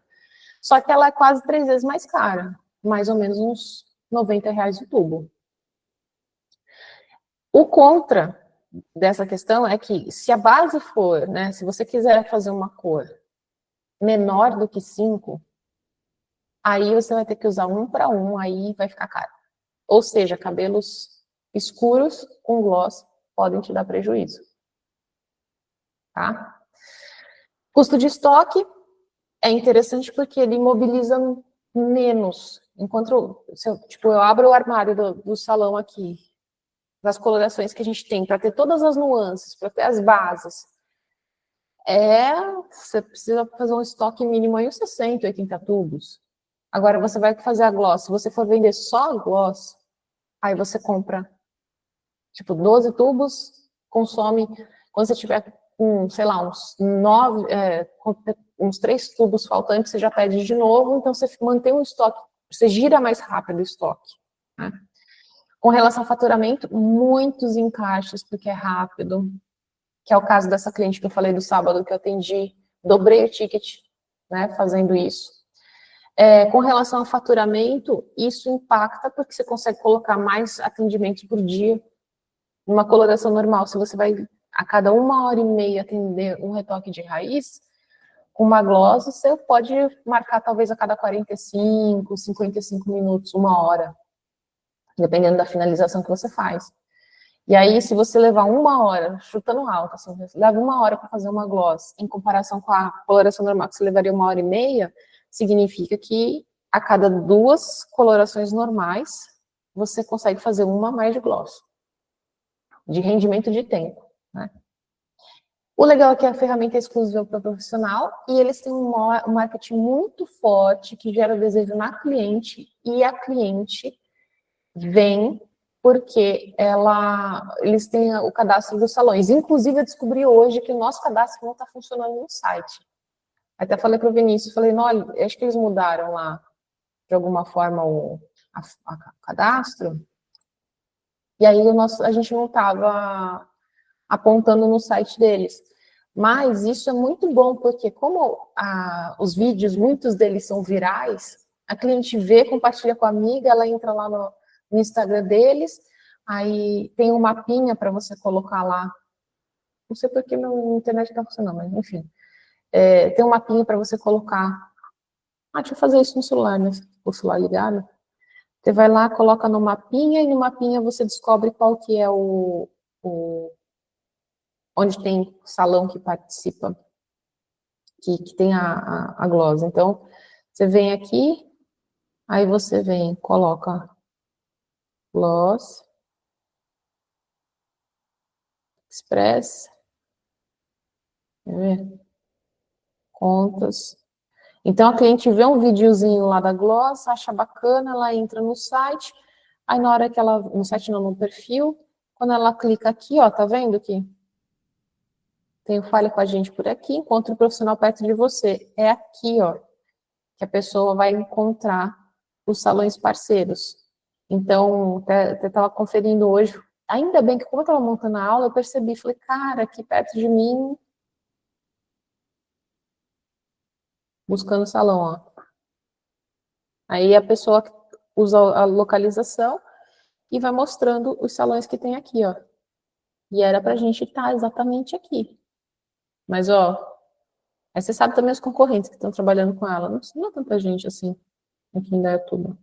Só que ela é quase 3 vezes mais cara, mais ou menos uns R$90 o tubo. O contra dessa questão é que se a base for, né, se você quiser fazer uma cor menor do que 5, aí você vai ter que usar 1:1, aí vai ficar caro. Ou seja, cabelos escuros com gloss podem te dar prejuízo. Tá? Custo de estoque é interessante porque ele imobiliza menos. Enquanto eu abro o armário do salão aqui, das colorações que a gente tem, para ter todas as nuances, para ter as bases, você precisa fazer um estoque mínimo aí uns 60, 80 tubos. Agora, você vai fazer a gloss. Se você for vender só a gloss, aí você compra, 12 tubos, consome, quando você tiver com, sei lá, uns 3 tubos faltantes, você já pede de novo, então você mantém um estoque, você gira mais rápido o estoque. Né? Com relação ao faturamento, muitos encaixes, porque é rápido, que é o caso dessa cliente que eu falei do sábado, que eu atendi, dobrei o ticket, né, fazendo isso. Com relação ao faturamento, isso impacta porque você consegue colocar mais atendimentos por dia. Numa coloração normal, se você vai a cada 1h30 atender um retoque de raiz, com uma gloss você pode marcar talvez a cada 45, 55 minutos, 1 hora, dependendo da finalização que você faz. E aí, se você levar 1 hora, chutando alto, assim, leva 1 hora para fazer uma gloss, em comparação com a coloração normal, que você levaria 1h30, significa que a cada 2 colorações normais, você consegue fazer uma mais de gloss, de rendimento de tempo, né? O legal é que a ferramenta é exclusiva para o profissional e eles têm um marketing muito forte que gera desejo na cliente e a cliente vem porque eles têm o cadastro dos salões. Inclusive, eu descobri hoje que o nosso cadastro não está funcionando no site. Até falei para o Vinícius, falei, olha, acho que eles mudaram lá, de alguma forma, o cadastro, e aí a gente não estava apontando no site deles. Mas isso é muito bom, porque como os vídeos, muitos deles são virais, a cliente vê, compartilha com a amiga, ela entra lá no Instagram deles, aí tem um mapinha para você colocar lá. Não sei porque minha internet está funcionando, mas enfim. Tem um mapinha para você colocar. Deixa eu fazer isso no celular, né? O celular ligado. Você vai lá, coloca no mapinha, e no mapinha você descobre qual que é onde tem salão que participa, que tem a gloss. Então, você vem aqui, aí você vem, coloca gloss, express, quer ver? Contas. Então, a cliente vê um videozinho lá da gloss, acha bacana, ela entra no site, aí na hora que no site não, no perfil, quando ela clica aqui, ó, tá vendo aqui? Tem o Fale com a gente por aqui, encontre o profissional perto de você. É aqui, ó, que a pessoa vai encontrar os salões parceiros. Então, até estava conferindo hoje, ainda bem que como eu estava montando a aula, eu percebi, falei, cara, aqui perto de mim, buscando salão, ó. Aí a pessoa usa a localização e vai mostrando os salões que tem aqui, ó. E era pra gente estar exatamente aqui. Mas, ó, aí você sabe também os concorrentes que estão trabalhando com ela. Não é tanta gente assim, aqui em Indaiatuba.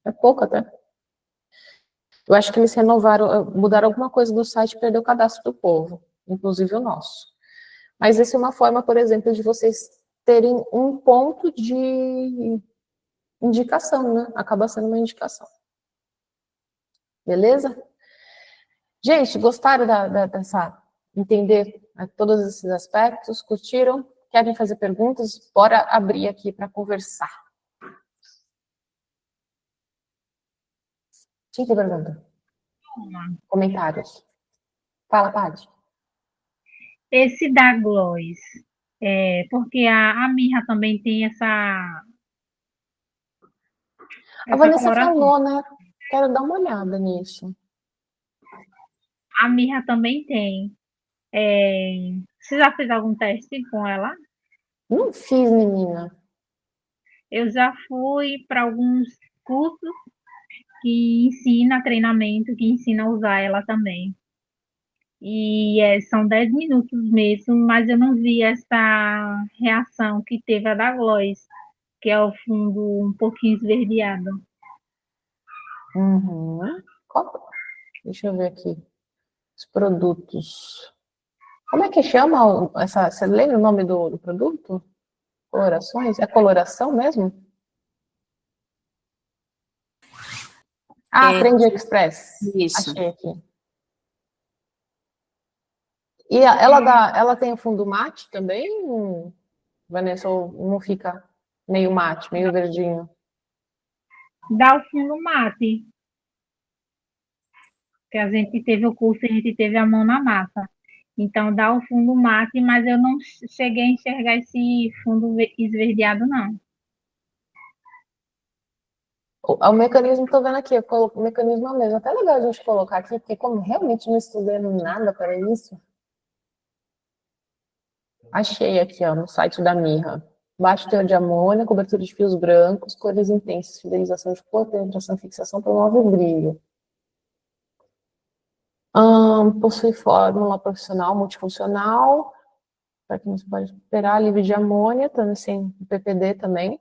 É pouco até. Eu acho que eles mudaram alguma coisa no site e perderam o cadastro do povo, inclusive o nosso. Mas essa é uma forma, por exemplo, de vocês terem um ponto de indicação, né? Acaba sendo uma indicação. Beleza? Gente, gostaram dessa entender todos esses aspectos? Curtiram? Querem fazer perguntas? Bora abrir aqui para conversar. Quem tem pergunta? Comentários. Fala, Paty. Esse da Gloss, porque a Mirra também tem essa A Vanessa coloração. falou, né? Quero dar uma olhada nisso. A Mirra também tem. Você já fez algum teste com ela? Não fiz, menina. Eu já fui para alguns cursos que ensina treinamento, que ensina a usar ela também. E são 10 minutos mesmo, mas eu não vi essa reação que teve a da Gloss, que é o fundo um pouquinho esverdeado. Uhum. Deixa eu ver aqui. Os produtos. Como é que chama essa? Você lembra o nome do produto? Colorações? É coloração mesmo? Ah, É, Trend Express. isso. Achei aqui. E ela tem o fundo mate também, Vanessa? Ou não fica meio mate, meio verdinho? Dá o fundo mate, que a gente teve o curso e a gente teve a mão na massa. Então dá o fundo mate, mas eu não cheguei a enxergar esse fundo esverdeado, não. O mecanismo, estou vendo aqui, o mecanismo é o mesmo. Até legal a gente colocar aqui, porque como realmente não estudei nada para isso, achei aqui, ó, no site da Mirra. Baixo teor de amônia, cobertura de fios brancos, cores intensas, fidelização de cor, penetração e fixação, promove o brilho. Possui fórmula profissional multifuncional, para que você pode recuperar, livre de amônia, também sem PPD também.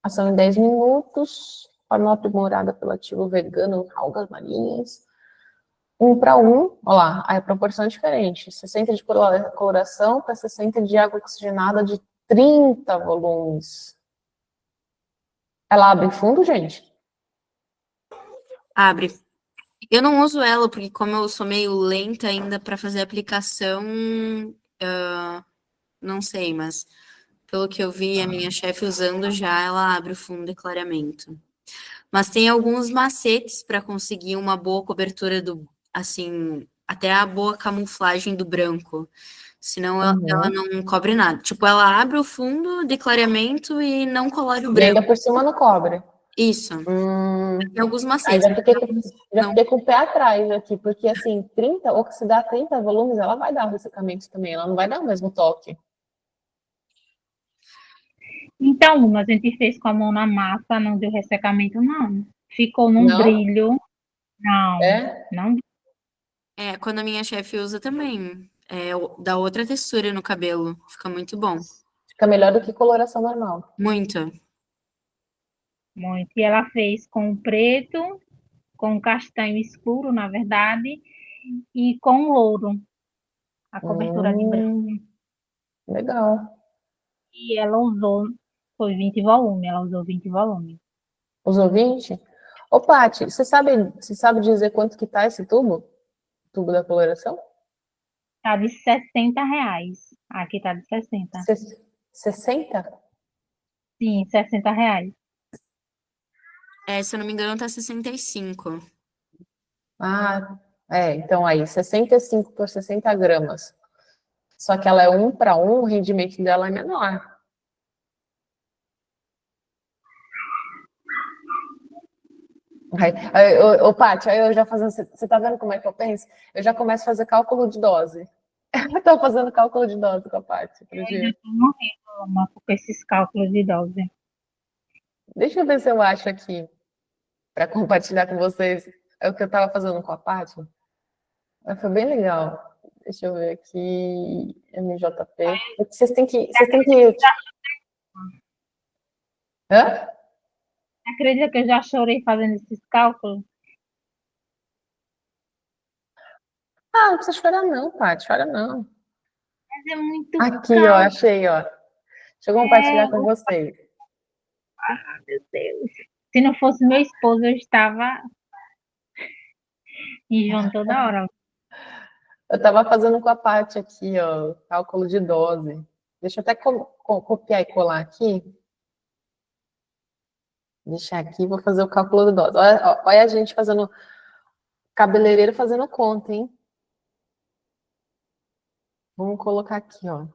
Ação em 10 minutos, fórmula aprimorada pelo ativo vegano, algas marinhas. 1 para 1, olha lá, a proporção é diferente. 60 de coloração para 60 de água oxigenada de 30 volumes. Ela abre fundo, gente? Abre. Eu não uso ela, porque como eu sou meio lenta ainda para fazer aplicação, não sei, mas pelo que eu vi, a minha chefe usando já, ela abre o fundo de clareamento. Mas tem alguns macetes para conseguir uma boa cobertura do, assim, até a boa camuflagem do branco. Senão ela não cobre nada. Tipo, ela abre o fundo de clareamento e não colore o E branco. ainda por cima não cobre. Isso. Tem alguns Aí macetes. já fiquei com o pé atrás aqui, porque assim, 30, oxidar 30 volumes, ela vai dar o ressecamento também, ela não vai dar o mesmo toque. Então, mas a gente fez com a mão na massa, não deu ressecamento, não. Ficou num Não? brilho. Não, É? não. É, quando a minha chefe usa também. Dá outra textura no cabelo. Fica muito bom. Fica melhor do que coloração normal. Muito. Muito. E ela fez com preto, com castanho escuro, na verdade, e com louro, a cobertura de branco. Legal. E ela usou, foi 20 volumes, ela usou 20 volumes. Usou 20? Ô, Paty, você sabe dizer quanto que tá esse tubo? Tubo da coloração? Tá de R$ 60. Aqui tá de 60. 60? Sim, R$ 60. Se eu não me engano, tá 65. Ah, então aí, 65 por 60 gramas. Só que ela é 1 para 1, o rendimento dela é menor. Ô, Paty, aí eu já fazendo. Você tá vendo como é que eu penso? Eu já começo a fazer cálculo de dose. Eu tô fazendo cálculo de dose com a Paty pro Eu dia. ainda tô morrendo, Loma, com esses cálculos de dose. Deixa eu ver se eu acho aqui, para compartilhar com vocês. É o que eu tava fazendo com a Paty. Mas foi bem legal. Deixa eu ver aqui. MJP. É que vocês têm que. Hã? Acredita que eu já chorei fazendo esses cálculos? Ah, não precisa chorar, não, Paty. Chora não. Mas é muito Aqui, ó, cálculo, achei, ó. Deixa eu compartilhar com vocês. meu Deus. Se não fosse meu esposo, eu estava enjoando toda hora. Eu estava fazendo com a Paty aqui, ó, cálculo de dose. Deixa eu até copiar e colar aqui. Deixar aqui, vou fazer o cálculo de dose. Olha a gente fazendo, cabeleireiro fazendo conta, hein? Vamos colocar aqui, ó.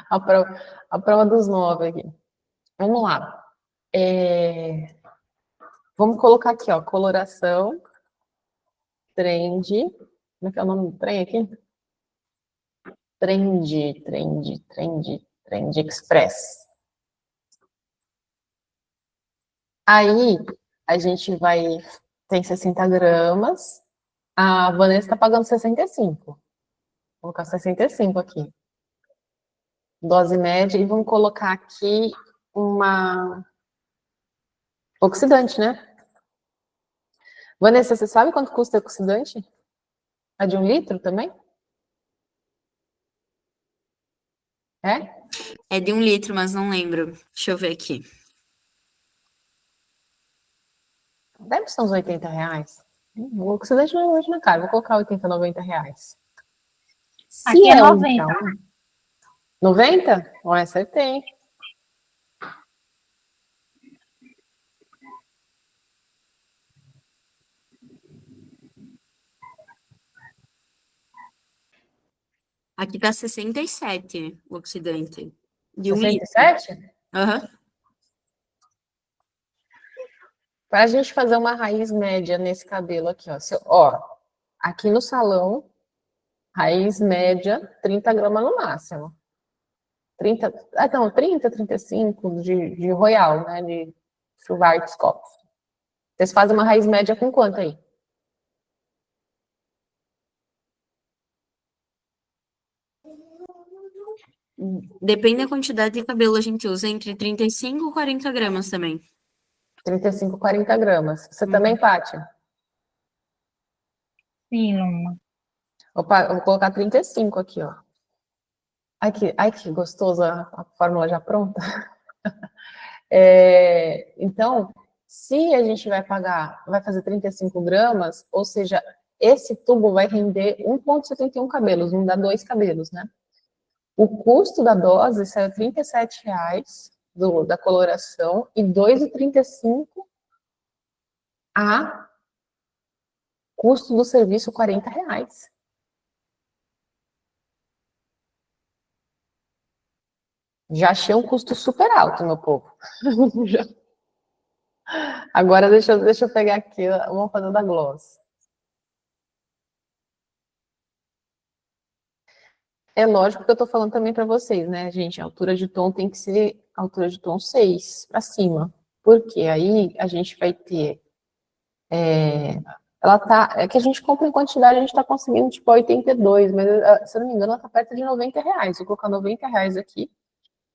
A prova dos 9 aqui. Vamos lá. Vamos colocar aqui, ó, coloração, trend. Como é que é o nome do trem aqui? Trend Express. Aí, a gente vai, tem 60 gramas, a Vanessa está pagando 65. Vou colocar 65 aqui. Dose média, e vamos colocar aqui uma oxidante, né? Vanessa, você sabe quanto custa o oxidante? A de 1 litro também? É? É de 1 litro, mas não lembro. Deixa eu ver aqui. Deve ser uns R$ 80. O oxidante não é hoje na cara, vou colocar 80, R$ 90. Se Aqui é é 1 90. para 1, 90? Olha, acertei. Aqui tá 67 o oxidante. De 1 litro. 67? Aham. Para a gente fazer uma raiz média nesse cabelo aqui, ó. Ó, aqui no salão, raiz média, 30 gramas no máximo. 30, não, 30, 35 de Royal, né? De Schwarzkopf. Vocês fazem uma raiz média com quanto aí? Depende da quantidade de cabelo, a gente usa entre 35 e 40 gramas também. 35, 40 gramas. Você também, Paty? Sim, Luma. Opa, eu vou colocar 35 aqui, ó. Ai, que gostoso a fórmula já pronta. Então, se a gente vai fazer 35 gramas, ou seja, esse tubo vai render 1,71 cabelos, não dá 2 cabelos, né? O custo da dose saiu R$ 37 da coloração e R$ 2,35 a custo do serviço R$ 40. Já achei um custo super alto, meu povo. Agora deixa eu pegar aqui, vamos fazer da Gloss. É lógico que eu tô falando também para vocês, né, gente? A altura de tom tem que ser altura de tom 6 para cima. Porque aí a gente vai ter. É que a gente compra em quantidade, a gente tá conseguindo tipo 82, mas se eu não me engano, ela tá perto de R$ 90. Vou colocar R$ 90 aqui.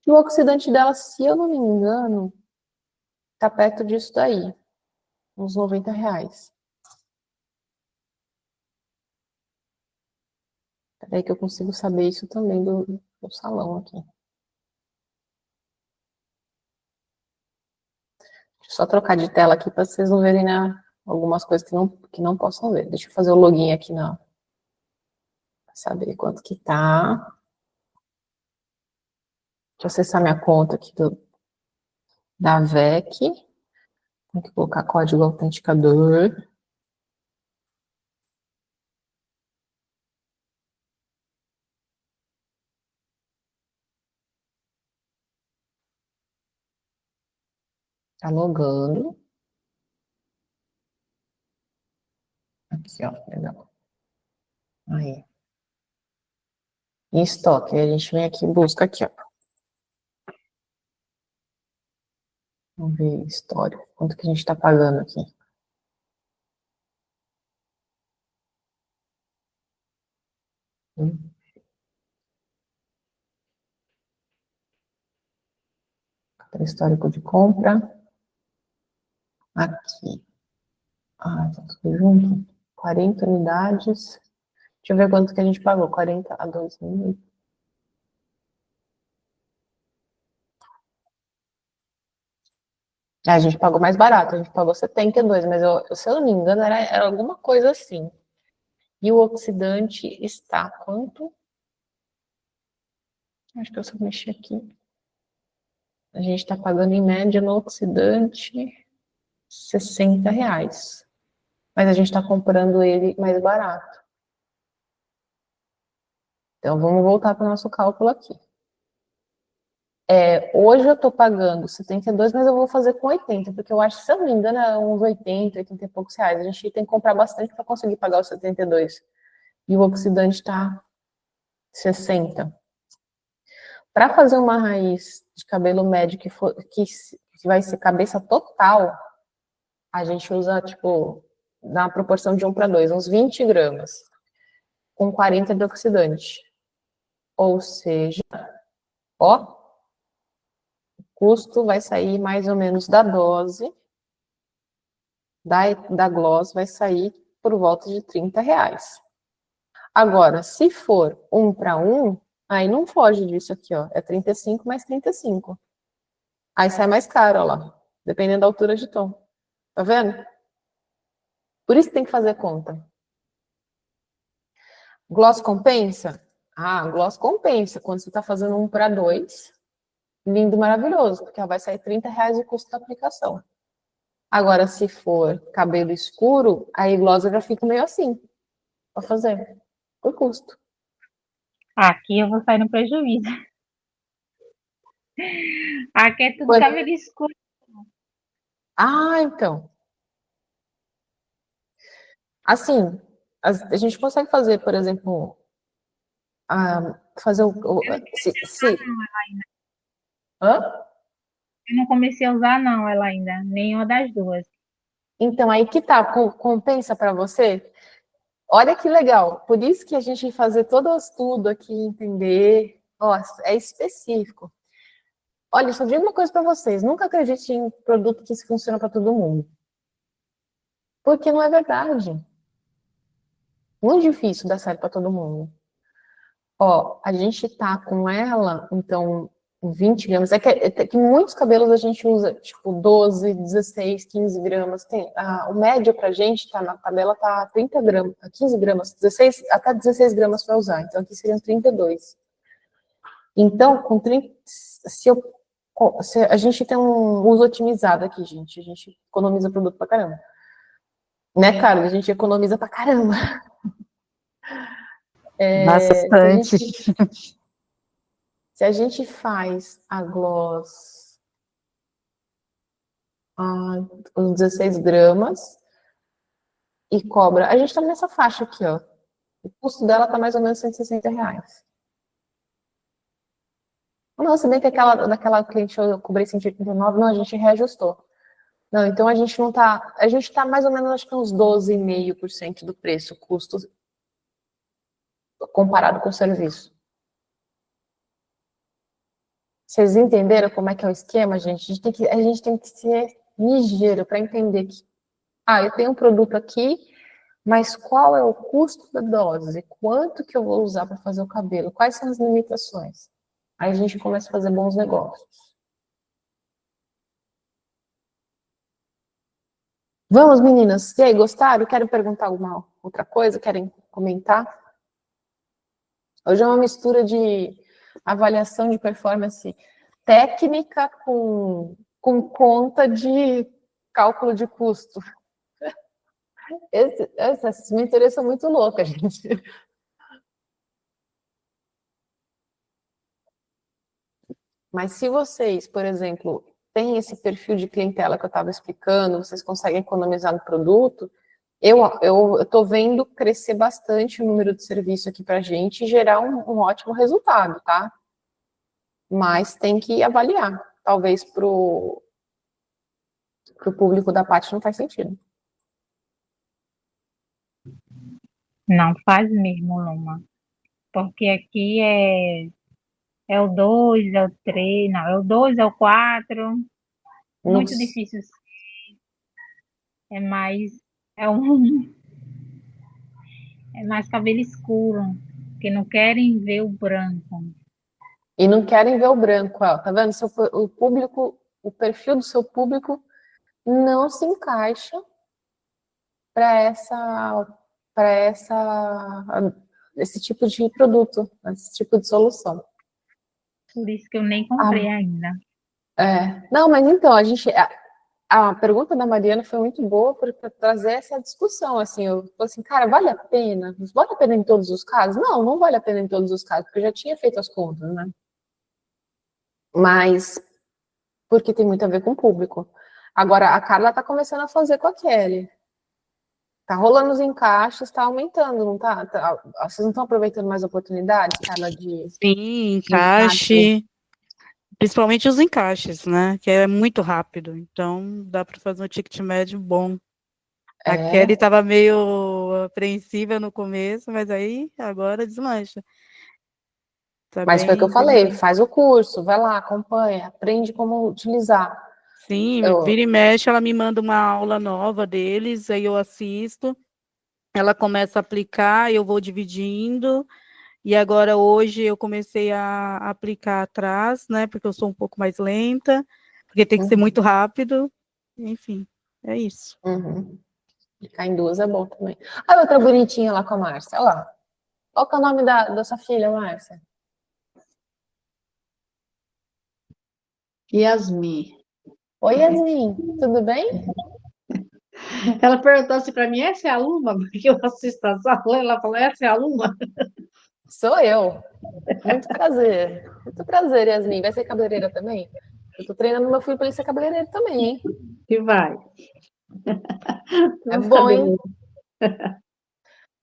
E o oxidante dela, se eu não me engano, tá perto disso daí. Uns R$ 90. Peraí que eu consigo saber isso também do salão aqui. Deixa eu só trocar de tela aqui para vocês não verem, né, algumas coisas que não possam ver. Deixa eu fazer o login aqui para saber quanto que tá. Deixa eu acessar minha conta aqui da VEC. Tem que colocar código autenticador. Tá logando. Aqui, ó, legal. Aí. Em estoque, aí a gente vem aqui e busca aqui, ó. Vamos ver história. Quanto que a gente tá pagando aqui? Cadê o histórico de compra? Aqui. Ah, tá tudo junto. 40 unidades. Deixa eu ver quanto que a gente pagou. 40 a 2.000. A gente pagou mais barato, a gente pagou 72, mas se eu não me engano, era alguma coisa assim. E o oxidante está quanto? Acho que eu só mexi aqui. A gente está pagando em média no oxidante R$ 60. Mas a gente está comprando ele mais barato. Então vamos voltar para o nosso cálculo aqui. Hoje eu estou pagando 72, mas eu vou fazer com 80, porque eu acho, se eu não me engano, é uns 80 e poucos reais. A gente tem que comprar bastante para conseguir pagar os 72. E o oxidante está 60. Para fazer uma raiz de cabelo médio que vai ser cabeça total, a gente usa, tipo, na proporção de 1 para 2, uns 20 gramas, com 40 de oxidante. Ou seja, ó, o custo vai sair mais ou menos da dose da Gloss vai sair por volta de R$30. Agora, se for 1 para 1, aí não foge disso aqui, ó. É 35 mais 35. Aí sai mais caro, ó lá. Dependendo da altura de tom. Tá vendo? Por isso que tem que fazer conta. Gloss compensa? Ah, gloss compensa. Quando você está fazendo 1 para 2, lindo, maravilhoso, porque vai sair R$30 o custo da aplicação. Agora, se for cabelo escuro, aí gloss eu já fico meio assim, para fazer, por custo. Aqui eu vou sair no prejuízo. Aqui é tudo Por- cabelo escuro. Ah, então. Assim, a gente consegue fazer, por exemplo, fazer Hã? Eu não comecei a usar, não, ela ainda. Nenhuma das duas. Então, aí que tá, compensa para você? Olha que legal, por isso que a gente vai fazer todo o estudo aqui, entender, ó, é específico. Olha, só digo uma coisa para vocês, nunca acredite em produto que isso funciona para todo mundo. Porque não é verdade. Muito difícil dar certo para todo mundo. Ó, a gente tá com ela, então, 20 gramas. É que muitos cabelos a gente usa, tipo, 12, 16, 15 gramas. O médio pra gente, tá na tabela, tá 30 gramas, 15 gramas, 16, até 16 gramas para usar. Então, aqui seriam 32. Então, com 30, se a gente tem um uso otimizado aqui, gente. A gente economiza produto pra caramba. Né, Carlos? A gente economiza pra caramba. Bastante. Se a gente faz a gloss com 16 gramas e cobra, a gente tá nessa faixa aqui, ó. O custo dela tá mais ou menos R$160. Não, se bem que daquela cliente eu cobrei 189, não, a gente reajustou. Não, então a gente não tá, a gente tá mais ou menos, acho que uns 12,5% do preço, custo comparado com o serviço. Vocês entenderam como é que é o esquema, gente? A gente tem que ser ligeiro para entender que, eu tenho um produto aqui, mas qual é o custo da dose? Quanto que eu vou usar para fazer o cabelo? Quais são as limitações? Aí a gente começa a fazer bons negócios. Vamos, meninas? E aí, gostaram? Querem perguntar alguma outra coisa? Querem comentar? Hoje é uma mistura de avaliação de performance técnica com conta de cálculo de custo. Essas mentorias são muito loucas, gente. Mas se vocês, por exemplo, têm esse perfil de clientela que eu estava explicando, vocês conseguem economizar no produto, eu estou vendo crescer bastante o número de serviço aqui para a gente e gerar um ótimo resultado, tá? Mas tem que avaliar. Talvez para o público da Paty não faz sentido. Não faz mesmo, Luma. Porque aqui é o 2, é o 3, não, é o 2, é o 4. Muito Nossa. difícil. É mais, é um, é mais cabelo escuro, que não querem ver o branco. E não querem ver o branco, ó. Tá vendo? O perfil do seu público não se encaixa para esse tipo de produto, esse tipo de solução. Por isso que eu nem comprei ainda. Não, mas então, a pergunta da Mariana foi muito boa para trazer essa discussão, assim, eu falei assim, cara, vale a pena? Vale a pena em todos os casos? Não, não vale a pena em todos os casos, porque eu já tinha feito as contas, né? Mas, porque tem muito a ver com o público. Agora, a Carla tá começando a fazer com a Kelly. Tá rolando os encaixes, tá aumentando, não tá? Vocês não estão aproveitando mais oportunidades, Carla, Sim, encaixe. Principalmente os encaixes, né? Que é muito rápido. Então, dá para fazer um ticket médio bom. A Kelly estava meio apreensiva no começo, mas aí agora deslancha. Mas foi o que eu falei, faz o curso, vai lá, acompanha, aprende como utilizar. Sim, Eu- vira e mexe, ela me manda uma aula nova deles, aí eu assisto, ela começa a aplicar, eu vou dividindo, e agora hoje eu comecei a aplicar atrás, né, porque eu sou um pouco mais lenta, porque tem que ser muito rápido, enfim, é isso. Uhum. Ficar em duas é bom também. A outra bonitinha lá com a Márcia, olha lá. Qual que é o nome da sua filha, Márcia? Yasmin. Oi, Yasmin, tudo bem? Ela perguntou assim para mim, essa é a Luma? Porque eu assisto a sala, ela falou, essa é a Luma? Sou eu. Muito prazer. Muito prazer, Yasmin. Vai ser cabeleireira também? Eu tô treinando meu filho para ele ser cabeleireiro também, hein? Que vai. É Vamos bom, saber. hein?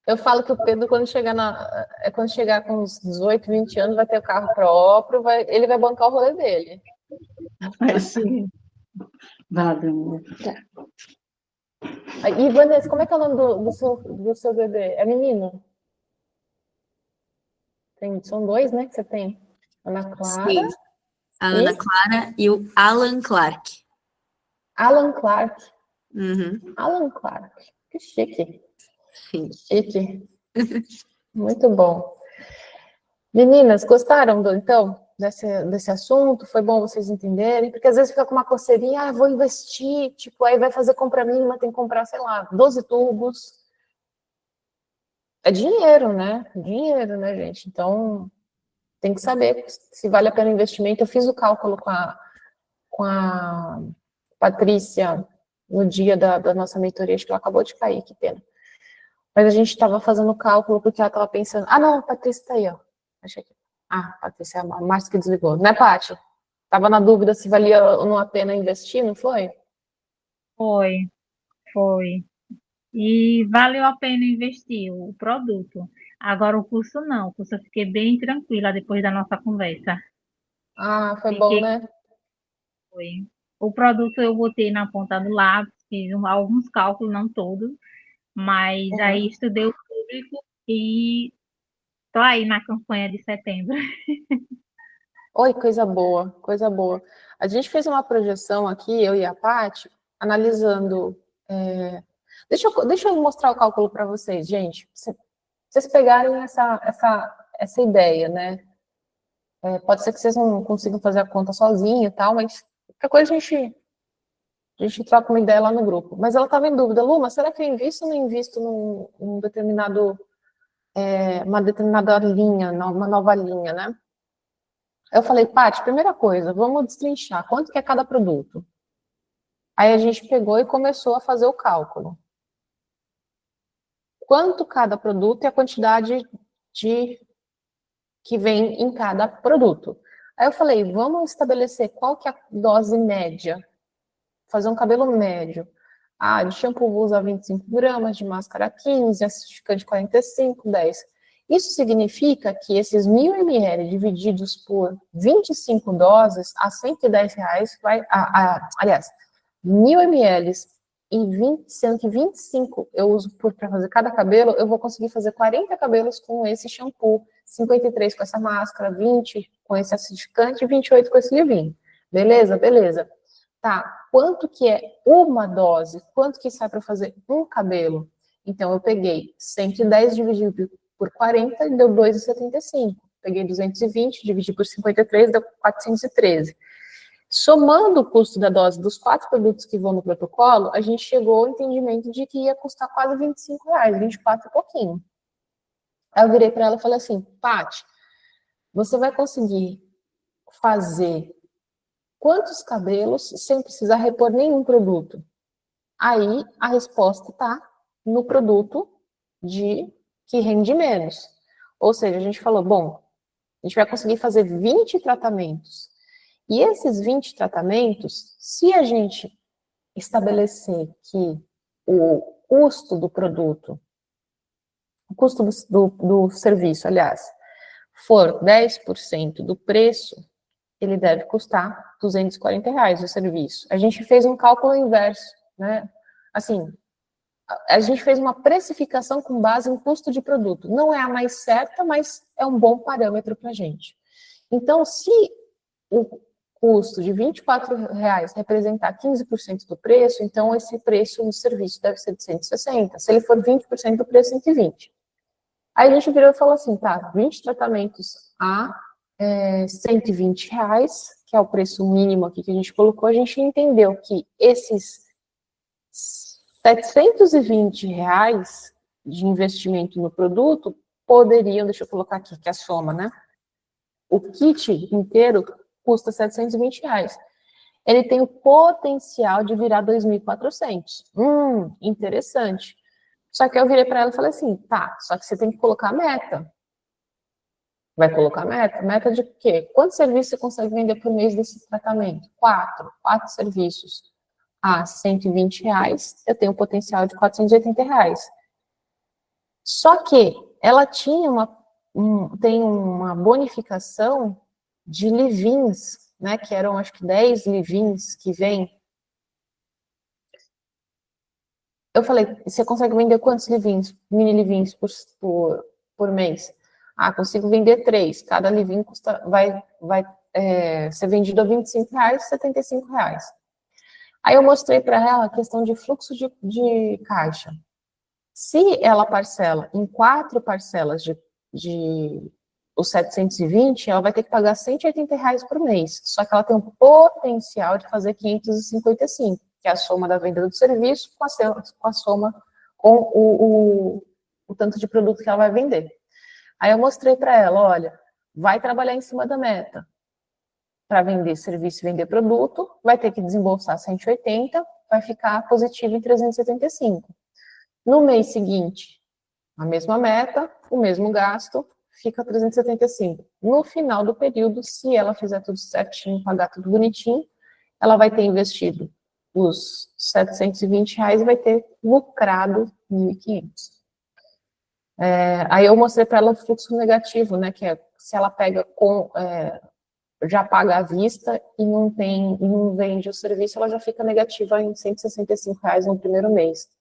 Eu falo que o Pedro, quando chegar com uns 18, 20 anos, vai ter o carro próprio, ele vai bancar o rolê dele. Vai sim. Vale, amor. E, Vanessa, como é que é o nome do seu bebê? É menino? São dois, né, que você tem? Ana Clara Sim, a e Ana Clara e o Alan Clark. Alan Clark. Uhum, Alan Clark. Que chique. sim. Chique. Muito bom. Meninas, gostaram desse assunto? Foi bom vocês entenderem? Porque às vezes fica com uma coceirinha, vou investir, tipo, aí vai fazer compra mínima, tem que comprar, sei lá, 12 tubos. É dinheiro, né, gente? Então, tem que saber se vale a pena o investimento. Eu fiz o cálculo com a Patrícia no dia da nossa mentoria, acho que ela acabou de cair, que pena. Mas a gente estava fazendo o cálculo porque ela estava pensando. Ah, não, a Patrícia está aí, ó. Achei que. Ah, Patrícia, a Márcia que desligou. Né, Paty? Estava na dúvida se valia ou não a pena investir, não foi? Foi, foi. E valeu a pena investir o produto. Agora o curso não, o curso eu fiquei bem tranquila depois da nossa conversa. Ah, foi bom, Fiquei, né? foi. O produto eu botei na ponta do lápis, fiz alguns cálculos, não todos, mas aí Uhum. estudei o público e tô aí na campanha de setembro. Oi, coisa boa, coisa boa. A gente fez uma projeção aqui, eu e a Paty, analisando. Deixa eu mostrar o cálculo para vocês, gente. Vocês pegarem essa ideia, né? Pode ser que vocês não consigam fazer a conta sozinho e tal, mas qualquer coisa a gente troca uma ideia lá no grupo. Mas ela estava em dúvida, Luma, será que eu invisto ou não invisto num uma determinada linha, uma nova linha, né? Eu falei, Paty, primeira coisa, vamos destrinchar quanto que é cada produto. Aí a gente pegou e começou a fazer o cálculo. Quanto cada produto e a quantidade que vem em cada produto. Aí eu falei, vamos estabelecer qual que é a dose média, fazer um cabelo médio. Ah, de shampoo vou usar 25 gramas, de máscara 15, acidificante 45, 10. Isso significa que esses 1.000 ml divididos por 25 doses, a R$ 110, aliás, 1.000 ml sendo que 25 eu uso para fazer cada cabelo, eu vou conseguir fazer 40 cabelos com esse shampoo, 53 com essa máscara, 20 com esse acidificante e 28 com esse leave-in. Beleza? Beleza. Tá, quanto que é uma dose? Quanto que sai para fazer um cabelo? Então, eu peguei 110 dividido por 40 e deu 2,75. Peguei 220, dividi por 53, deu 413. Somando o custo da dose dos 4 produtos que vão no protocolo, a gente chegou ao entendimento de que ia custar quase R$ 25, 24 e pouquinho. Aí eu virei para ela e falei assim, Paty, você vai conseguir fazer quantos cabelos sem precisar repor nenhum produto? Aí a resposta está no produto que rende menos. Ou seja, a gente falou, bom, a gente vai conseguir fazer 20 tratamentos. E esses 20 tratamentos, se a gente estabelecer que o custo do produto, o custo do serviço, aliás, for 10% do preço, ele deve custar R$ 240 o serviço. A gente fez um cálculo inverso, né? Assim, a gente fez uma precificação com base em custo de produto. Não é a mais certa, mas é um bom parâmetro para a gente. Então, se o custo de R$ 24,00 representar 15% do preço, então esse preço do serviço deve ser de 160. Se ele for 20% do preço, 120. Aí a gente virou e falou assim, tá, 20 tratamentos a R$ 120, que é o preço mínimo aqui que a gente colocou, a gente entendeu que esses R$ 720 de investimento no produto poderiam, deixa eu colocar aqui, que é a soma, né? O kit inteiro custa R$ 720. Ele tem o potencial de virar 2.400. Interessante. Só que eu virei para ela e falei assim, tá, só que você tem que colocar meta. Vai colocar meta? Meta de quê? Quantos serviços você consegue vender por mês desse tratamento? 4 serviços a R$ 120, eu tenho um potencial de R$ 480. Só que ela tinha tem uma bonificação de leave-ins, né, que eram acho que 10 leave-ins que vem. Eu falei, você consegue vender quantos leave-ins, mini leave-ins por mês? Ah, consigo vender 3. Cada leave-in vai ser vendido a R$ 25,00, R$ 75,00. Aí eu mostrei para ela a questão de fluxo de caixa. Se ela parcela em 4 parcelas de os 720, ela vai ter que pagar R$ 180,00 por mês. Só que ela tem um potencial de fazer 555, que é a soma da venda do serviço com a soma com o tanto de produto que ela vai vender. Aí eu mostrei para ela, olha, vai trabalhar em cima da meta. Para vender serviço e vender produto, vai ter que desembolsar 180, vai ficar positivo em 375. No mês seguinte, a mesma meta, o mesmo gasto, fica 375. No final do período, se ela fizer tudo certinho, pagar tudo bonitinho, ela vai ter investido os R$ 720 e vai ter lucrado 1.500. Aí eu mostrei para ela o fluxo negativo, né, que é se ela pega já paga à vista e não vende o serviço, ela já fica negativa em R$ 165 no primeiro mês.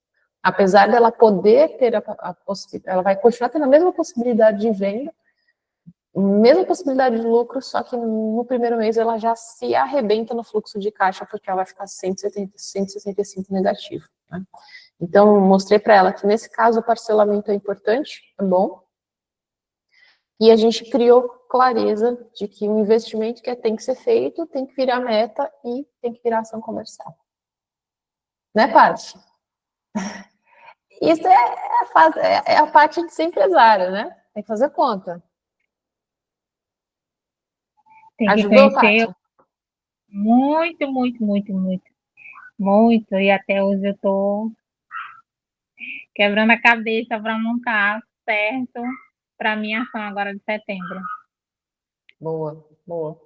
Apesar dela poder ter a possibilidade, ela vai continuar tendo a mesma possibilidade de venda, mesma possibilidade de lucro, só que no primeiro mês ela já se arrebenta no fluxo de caixa, porque ela vai ficar 165 negativo. Né? Então, mostrei para ela que nesse caso o parcelamento é importante, é bom, e a gente criou clareza de que o investimento que tem que ser feito tem que virar meta e tem que virar ação comercial. Né, Paty? Isso é a parte de ser empresário, né? Tem que fazer conta. Tem que Ajudou, conhecer Paty? muito, muito, muito, muito. Muito. E até hoje eu estou quebrando a cabeça para montar certo para a minha ação agora de setembro. Boa, boa.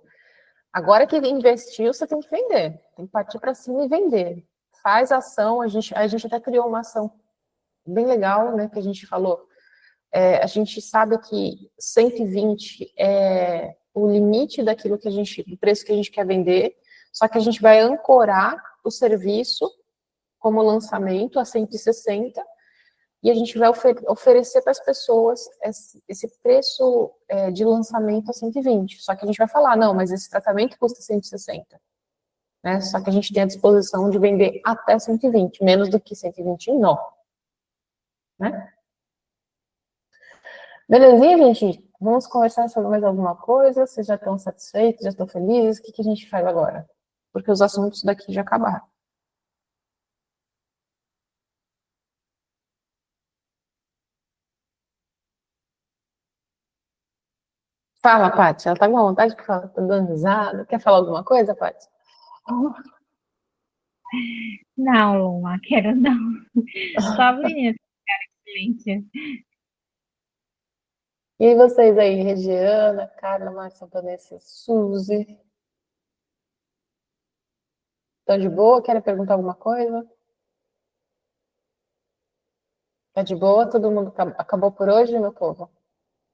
Agora que investiu, você tem que vender. Tem que partir para cima e vender. Faz ação, a gente até criou uma ação bem legal, né, que a gente falou. A gente sabe que 120 é o limite daquilo que do preço que a gente quer vender, só que a gente vai ancorar o serviço como lançamento a 160, e a gente vai oferecer para as pessoas esse preço de lançamento a 120. Só que a gente vai falar, não, mas esse tratamento custa 160. Né? Só que a gente tem a disposição de vender até 120, menos do que 120 não. Né? Belezinha, gente? Vamos conversar sobre mais alguma coisa? Vocês já estão satisfeitos? Já estão felizes? O que a gente faz agora? Porque os assuntos daqui já acabaram. Fala, Paty. Ela tá com vontade de falar, tá dando risada. Quer falar alguma coisa, Paty? Não, Luma, quero não. Só a menina cliente. E vocês aí, Regiana, Carla, Márcia, Vanessa, Suzy? Estão de boa? Querem perguntar alguma coisa? Tá de boa? Todo mundo acabou por hoje, meu povo?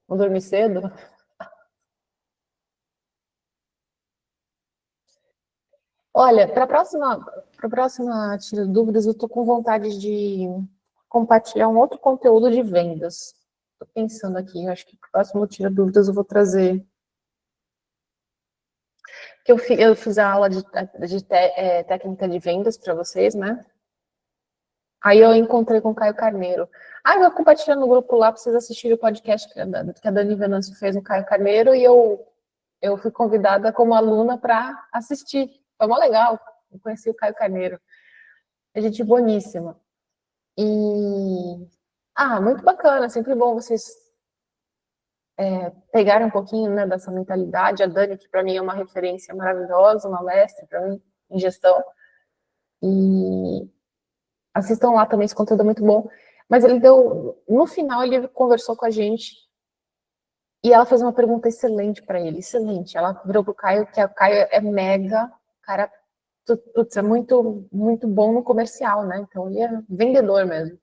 Vamos dormir cedo? Olha, para a próxima Tira Dúvidas, eu estou com vontade de compartilhar um outro conteúdo de vendas. Estou pensando aqui, acho que para o próximo Tira Dúvidas eu vou trazer que eu fiz a aula de técnica de vendas para vocês, né? Aí eu encontrei com o Caio Carneiro. Ah, eu vou compartilhar no grupo lá para vocês assistirem o podcast que a Dani Venâncio fez no Caio Carneiro, e eu fui convidada como aluna para assistir. Foi mó legal, eu conheci o Caio Carneiro. É gente boníssima. E... muito bacana, sempre bom vocês pegarem um pouquinho, né, dessa mentalidade. A Dani, que para mim é uma referência maravilhosa, uma mestre para mim em gestão. E assistam lá também, esse conteúdo é muito bom. Mas no final, ele conversou com a gente e ela fez uma pergunta excelente para ele, excelente. Ela virou pro Caio, que o Caio é mega, cara, putz, é muito, muito bom no comercial, né? Então, ele é vendedor mesmo.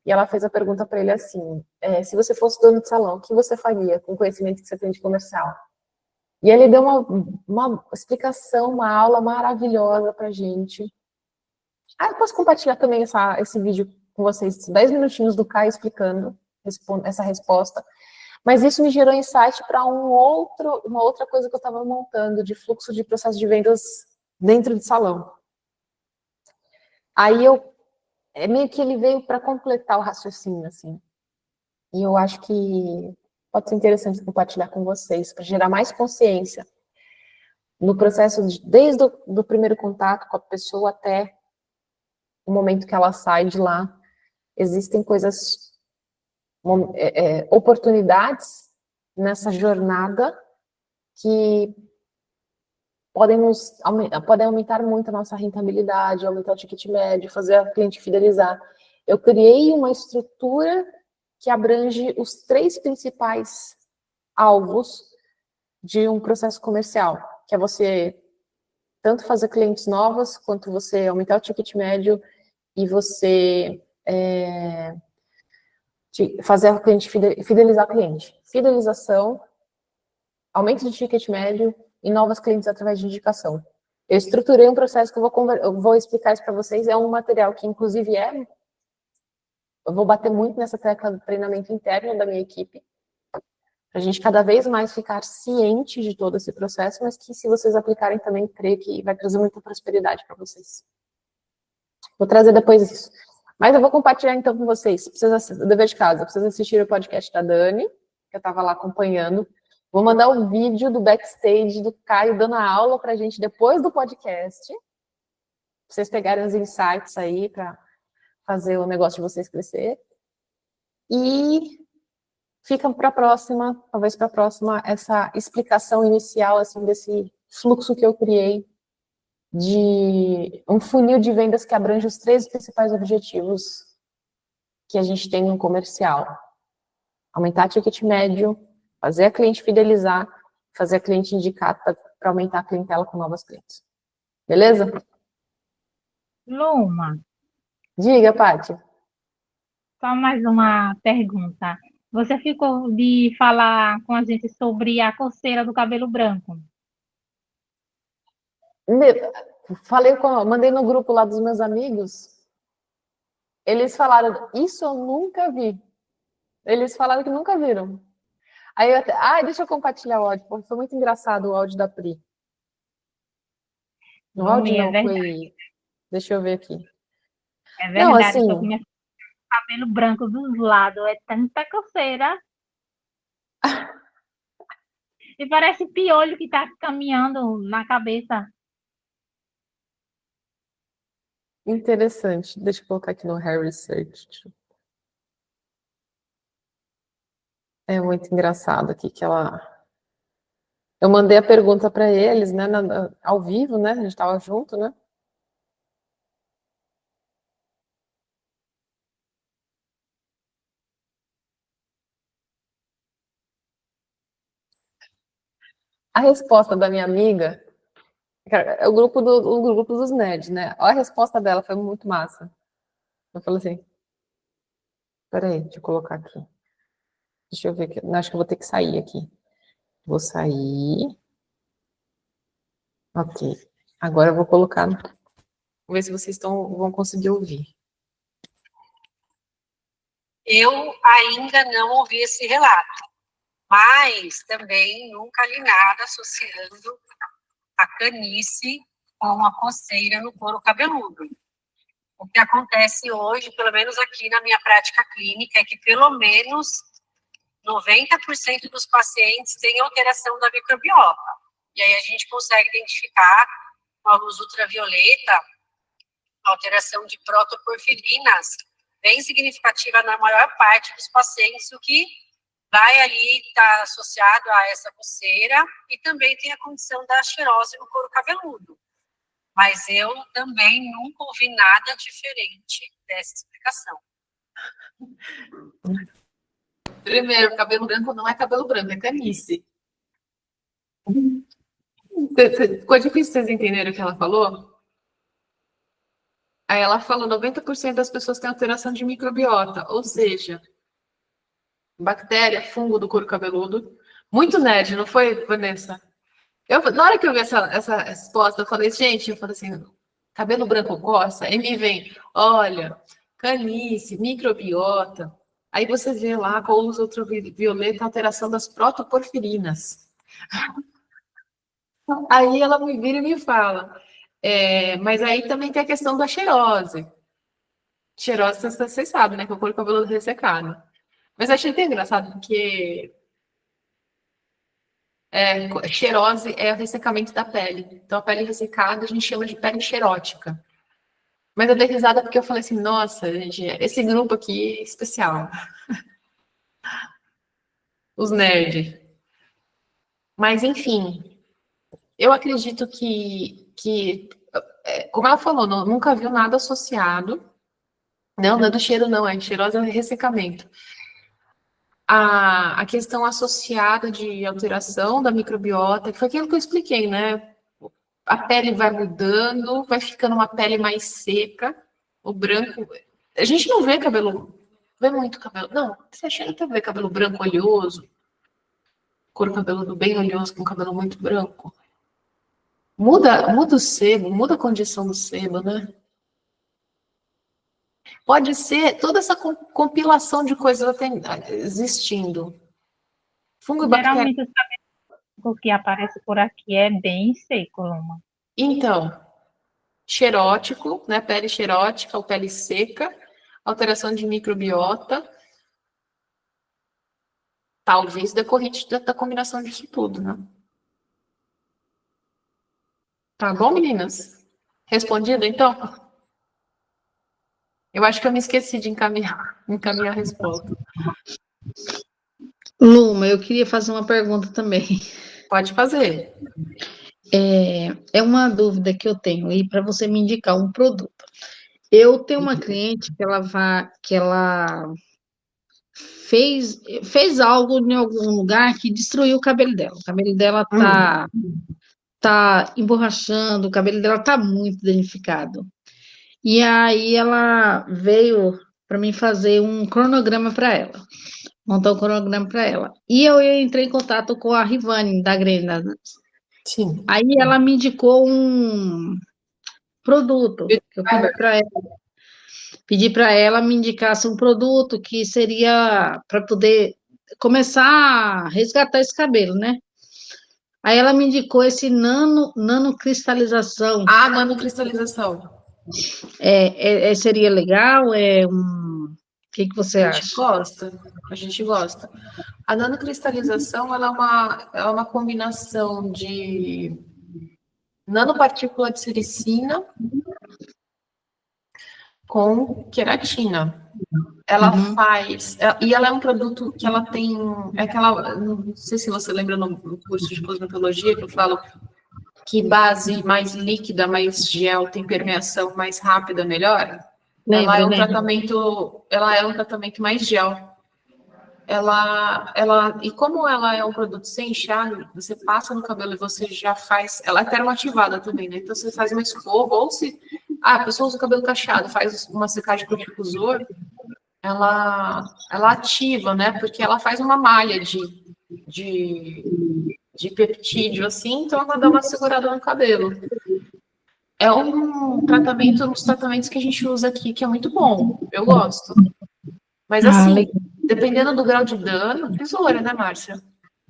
E ela fez a pergunta para ele assim, se você fosse dono de salão, o que você faria com o conhecimento que você tem de comercial? E ele deu uma explicação, uma aula maravilhosa pra gente. Eu posso compartilhar também esse vídeo com vocês, 10 minutinhos do Caio explicando essa resposta. Mas isso me gerou insight para uma outra coisa que eu estava montando, de fluxo de processo de vendas dentro de salão. Aí meio que ele veio para completar o raciocínio, assim. E eu acho que pode ser interessante compartilhar com vocês, para gerar mais consciência no processo, desde o primeiro contato com a pessoa até o momento que ela sai de lá. Existem oportunidades nessa jornada que podem aumentar muito a nossa rentabilidade, aumentar o ticket médio, fazer a cliente fidelizar. Eu criei uma estrutura que abrange os 3 principais alvos de um processo comercial, que é você tanto fazer clientes novas, quanto você aumentar o ticket médio e você fazer a cliente fidelizar a cliente. Fidelização, aumento de ticket médio e novas clientes através de indicação. Eu estruturei um processo que eu vou explicar isso para vocês. É um material que, inclusive, eu vou bater muito nessa tecla do treinamento interno da minha equipe, para a gente cada vez mais ficar ciente de todo esse processo, mas que, se vocês aplicarem também, creio que vai trazer muita prosperidade para vocês. Vou trazer depois isso. Mas eu vou compartilhar, então, com vocês. Dever de casa, precisa assistir o podcast da Dani, que eu estava lá acompanhando. Vou mandar o vídeo do backstage do Caio dando a aula para a gente depois do podcast, para vocês pegarem os insights aí para fazer o negócio de vocês crescer. E fica para a próxima, talvez para a próxima, essa explicação inicial, assim, desse fluxo que eu criei de um funil de vendas que abrange os 3 principais objetivos que a gente tem no comercial. Aumentar o ticket médio, fazer a cliente fidelizar, fazer a cliente indicar para aumentar a clientela com novas clientes. Beleza? Luma, Diga, Paty. só mais uma pergunta. Você ficou de falar com a gente sobre a coceira do cabelo branco. Mandei no grupo lá dos meus amigos. Eles falaram, isso eu nunca vi. Eles falaram que nunca viram. Aí deixa eu compartilhar o áudio, porque foi muito engraçado o áudio da Pri. No áudio não, foi... Deixa eu ver aqui. É verdade, não, assim... tô com meu cabelo branco dos lados, é tanta coceira. E parece piolho que tá caminhando na cabeça. Interessante. Deixa eu colocar aqui no Hair Research. É muito engraçado aqui que ela... Eu mandei a pergunta para eles, né, ao vivo, né? A gente estava junto, né? A resposta da minha amiga, é o grupo dos nerds, né? A resposta dela foi muito massa. Eu falei assim, peraí, deixa eu colocar aqui. Deixa eu ver aqui. Não, acho que eu vou ter que sair aqui. Vou sair. Ok. Agora eu vou colocar. Vou ver se vocês vão conseguir ouvir. Eu ainda não ouvi esse relato, mas também nunca li nada associando a canice com a coceira no couro cabeludo. O que acontece hoje, pelo menos aqui na minha prática clínica, é que pelo menos 90% dos pacientes têm alteração da microbiota. E aí a gente consegue identificar com a luz ultravioleta alteração de protoporfirinas bem significativa na maior parte dos pacientes, o que vai ali estar associado a essa coceira, e também tem a condição da xerose no couro cabeludo. Mas eu também nunca ouvi nada diferente dessa explicação. Primeiro, cabelo branco não é cabelo branco, é canice. Ficou difícil vocês entenderem o que ela falou? Aí ela falou 90% das pessoas têm alteração de microbiota, ou seja, bactéria, fungo do couro cabeludo. Muito nerd, não foi, Vanessa? Na hora que eu vi essa resposta, eu falei, gente, assim, cabelo branco coça, aí me vem, olha, canice, microbiota. Aí você vê lá com a luz ultravioleta a alteração das protoporfirinas. Aí ela me vira e me fala, mas aí também tem a questão da xerose. Xerose, vocês sabem, né, que é o couro cabeludo ressecado. Mas eu achei até engraçado, porque xerose é o ressecamento da pele. Então, a pele ressecada a gente chama de pele xerótica. Mas eu dei risada porque eu falei assim, nossa, gente, esse grupo aqui é especial. Os nerds. Mas, enfim, eu acredito que como ela falou, nunca viu nada associado. Não é do cheiro, não, é xerose é ressecamento. A questão associada de alteração da microbiota, que foi aquilo que eu expliquei, né? A pele vai mudando, vai ficando uma pele mais seca, o branco... A gente não vê cabelo... Vê muito cabelo... Não, você chega até ver cabelo branco oleoso, couro cabeludo bem oleoso, com cabelo muito branco. Muda o sebo, muda a condição do sebo, né? Pode ser toda essa compilação de coisas existindo. Fungo e bactéria. Geralmente os cabelos que aparecem por aqui é bem seco, Luma. Então, xerótico, né? Pele xerótica ou pele seca, alteração de microbiota, talvez decorrente da combinação disso tudo, né? Tá bom, meninas? Respondido, então? Eu acho que eu me esqueci de encaminhar a resposta. Luma, eu queria fazer uma pergunta também. Pode fazer. É uma dúvida que eu tenho, e para você me indicar um produto. Eu tenho uma cliente que ela fez algo em algum lugar que destruiu o cabelo dela. O cabelo dela tá emborrachando, o cabelo dela tá muito danificado. E aí ela veio para mim fazer um cronograma para ela, montar um cronograma para ela. E eu entrei em contato com a Rivane, da Grena. Sim. Aí ela me indicou um produto que eu pedi para ela. Pedi para ela me indicasse um produto que seria para poder começar a resgatar esse cabelo, né? Aí ela me indicou esse nanocristalização. Ah, nanocristalização. Seria legal? O que você A gente acha? gosta, a gente gosta. A nanocristalização, ela é uma combinação de nanopartícula de sericina com queratina. Ela faz... E ela é um produto que ela tem... não sei se você lembra no curso de cosmetologia que eu falo que base mais líquida, mais gel, tem permeação mais rápida, melhor. Ela é um tratamento mais gel. E como ela é um produto sem enxágue, você passa no cabelo e você já faz... Ela é termoativada também, né? Então, você faz uma escova, ou se... a pessoa usa o cabelo cacheado, faz uma secagem com difusor, ela ativa, né? Porque ela faz uma malha de peptídeo, assim, então ela dá uma segurada no cabelo. É um dos tratamentos que a gente usa aqui, que é muito bom. Eu gosto. Mas, assim, dependendo do grau de dano, tesoura, né, Márcia?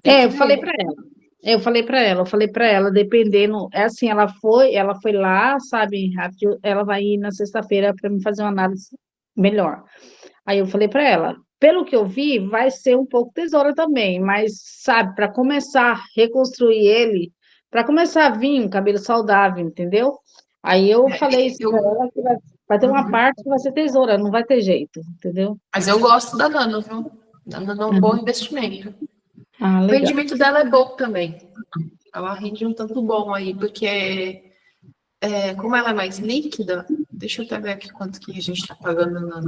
Eu falei para ela. Eu falei para ela, dependendo, é assim, ela foi lá, sabe, rápido, ela vai ir na sexta-feira para me fazer uma análise melhor. Aí eu falei para ela, pelo que eu vi, vai ser um pouco tesoura também, mas, sabe, para começar a reconstruir ele, para começar a vir um cabelo saudável, entendeu? Aí eu falei isso para ela, que vai ter uma Uhum. parte que vai ser tesoura, não vai ter jeito, entendeu? Mas eu gosto da Nano, viu? A Nano é um bom investimento. Ah, O legal. rendimento dela é bom também. Ela rende um tanto bom aí, porque como ela é mais líquida, deixa eu até ver aqui quanto que a gente está pagando na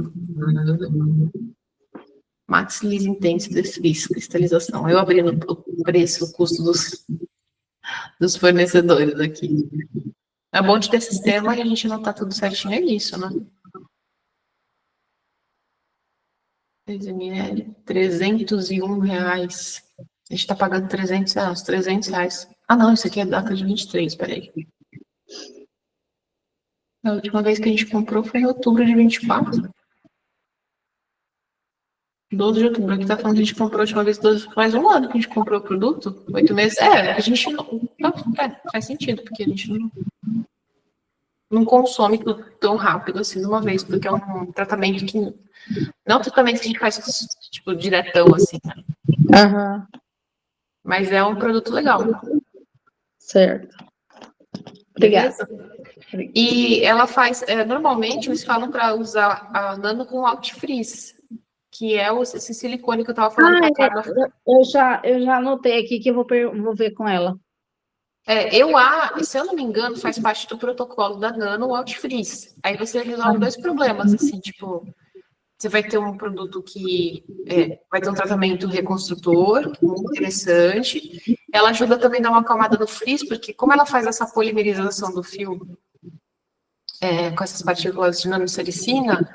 Max Liss Intense Defrizz cristalização. Eu abri o preço, o custo dos fornecedores aqui. É bom de ter sistema e a gente não tá tudo certinho, é isso, né? 13 ml, R$301. A gente tá pagando R$300. Ah, não, isso aqui é data de 23, peraí. A última vez que a gente comprou foi em outubro de 24. 12 de outubro, aqui tá falando que a gente comprou a última vez, faz um ano que a gente comprou o produto, 8 meses. A gente não. Faz sentido, porque a gente não consome tudo tão rápido assim de uma vez, porque é um tratamento que. Não é um tratamento que a gente faz, tipo, diretão, assim, né? Aham, Mas é um produto legal. certo. Obrigada. Beleza? E ela faz. Normalmente eles falam para usar a Nano com Optifrizz, que é esse silicone que eu estava falando com a Carla. Eu já anotei aqui que eu vou ver com ela. Se eu não me engano, faz parte do protocolo da Nano o Optifrizz. Aí você resolve dois problemas, assim, tipo, você vai ter um produto que vai ter um tratamento reconstrutor, muito interessante. Ela ajuda também a dar uma acalmada no frizz, porque como ela faz essa polimerização do fio com essas partículas de nanosericina,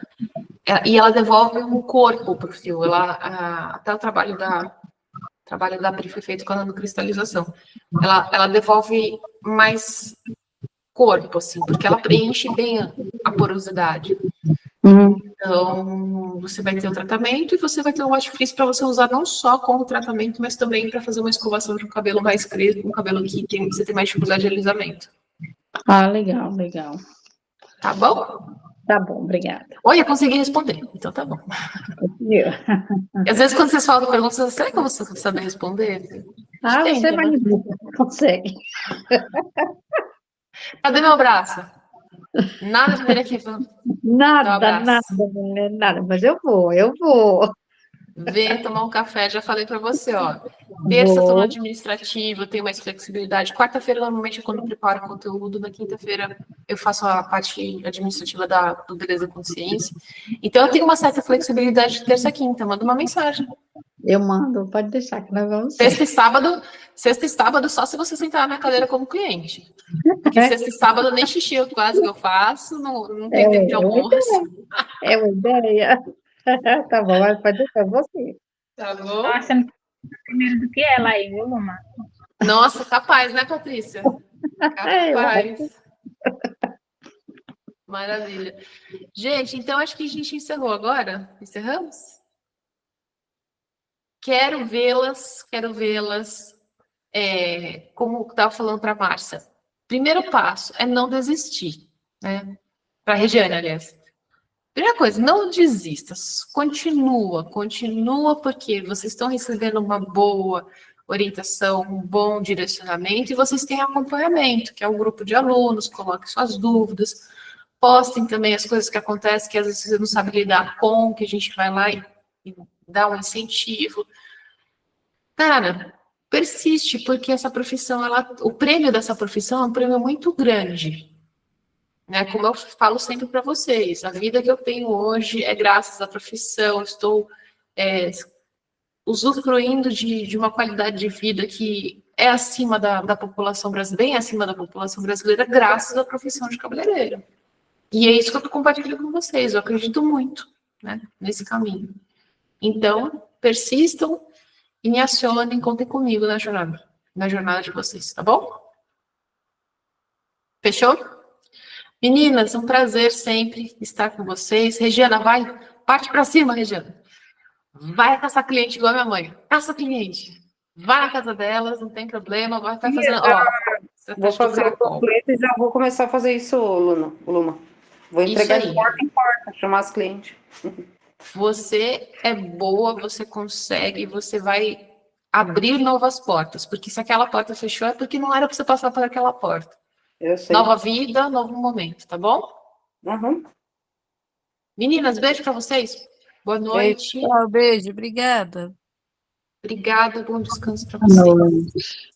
e ela devolve um corpo para o fio. Até o trabalho da Pri foi feito com a nanocristalização. Ela devolve mais corpo, assim, porque ela preenche bem a porosidade. Então, você vai ter o tratamento e você vai ter um wash frizz para você usar não só como tratamento, mas também para fazer uma escovação de um cabelo mais crespo, um cabelo que você tem mais dificuldade de alisamento. Ah, legal, legal. Tá bom? Tá bom, obrigada. Olha, consegui responder. Então tá bom. Viu? Às vezes, quando vocês falam perguntas, será que eu vou saber responder? Ah, Tenta, você vai né? consegue. Cadê meu abraço? Nada de vir aqui. Nada, mulher, nada, mas eu vou. Vem tomar um café, já falei para você, ó. Terça estou no administrativo, tenho mais flexibilidade. Quarta-feira, normalmente, é quando eu preparo o conteúdo. Na quinta-feira, eu faço a parte administrativa do Beleza e Consciência. Então, eu tenho uma certa flexibilidade de terça e quinta. Manda uma mensagem. Eu mando, pode deixar que nós vamos. Sexta e sábado, só se você sentar na minha cadeira como cliente. Porque sexta e sábado nem xixi quase que eu faço, não tem tempo de almoço. É uma ideia. Tá bom, mas pode deixar você. Tá bom? Nossa, não primeiro do que ela aí, viu, Luma? Nossa, capaz, né, Patrícia? Capaz. Maravilha. Gente, então acho que a gente encerrou agora. Encerramos? Quero vê-las. Como eu estava falando para a Márcia. Primeiro passo é não desistir, né? Para a Regiane, aliás. Primeira coisa, não desista, continua, porque vocês estão recebendo uma boa orientação, um bom direcionamento, e vocês têm acompanhamento, que é um grupo de alunos, coloquem suas dúvidas, postem também as coisas que acontecem, que às vezes você não sabe lidar com, que a gente vai lá e dá um incentivo. Cara, persiste, porque essa profissão, o prêmio dessa profissão é um prêmio muito grande. Né? Como eu falo sempre para vocês, a vida que eu tenho hoje é graças à profissão, estou usufruindo de uma qualidade de vida que é acima da população brasileira, bem acima da população brasileira, graças à profissão de cabeleireiro. E é isso que eu compartilho com vocês, eu acredito muito, né, nesse caminho. Então, persistam e me acionem, contem comigo na jornada de vocês, tá bom? Fechou? Meninas, um prazer sempre estar com vocês. Regiana, parte para cima, Regiana. Vai caçar cliente igual a minha mãe. Caça cliente. Vá na casa delas, não tem problema, vai estar fazendo. Ó, você Vou tá fazer o chocado. panfleto e já vou começar a fazer isso, Luma. Vou Isso entregar aí. de porta em porta, chamar as clientes. Você é boa, você consegue, você vai abrir novas portas, porque se aquela porta fechou é porque não era para você passar por aquela porta. Eu sei. Nova vida, novo momento, tá bom? Uhum. Meninas, beijo para vocês. Boa noite. Tchau, beijo, obrigada. Obrigada, bom descanso para vocês.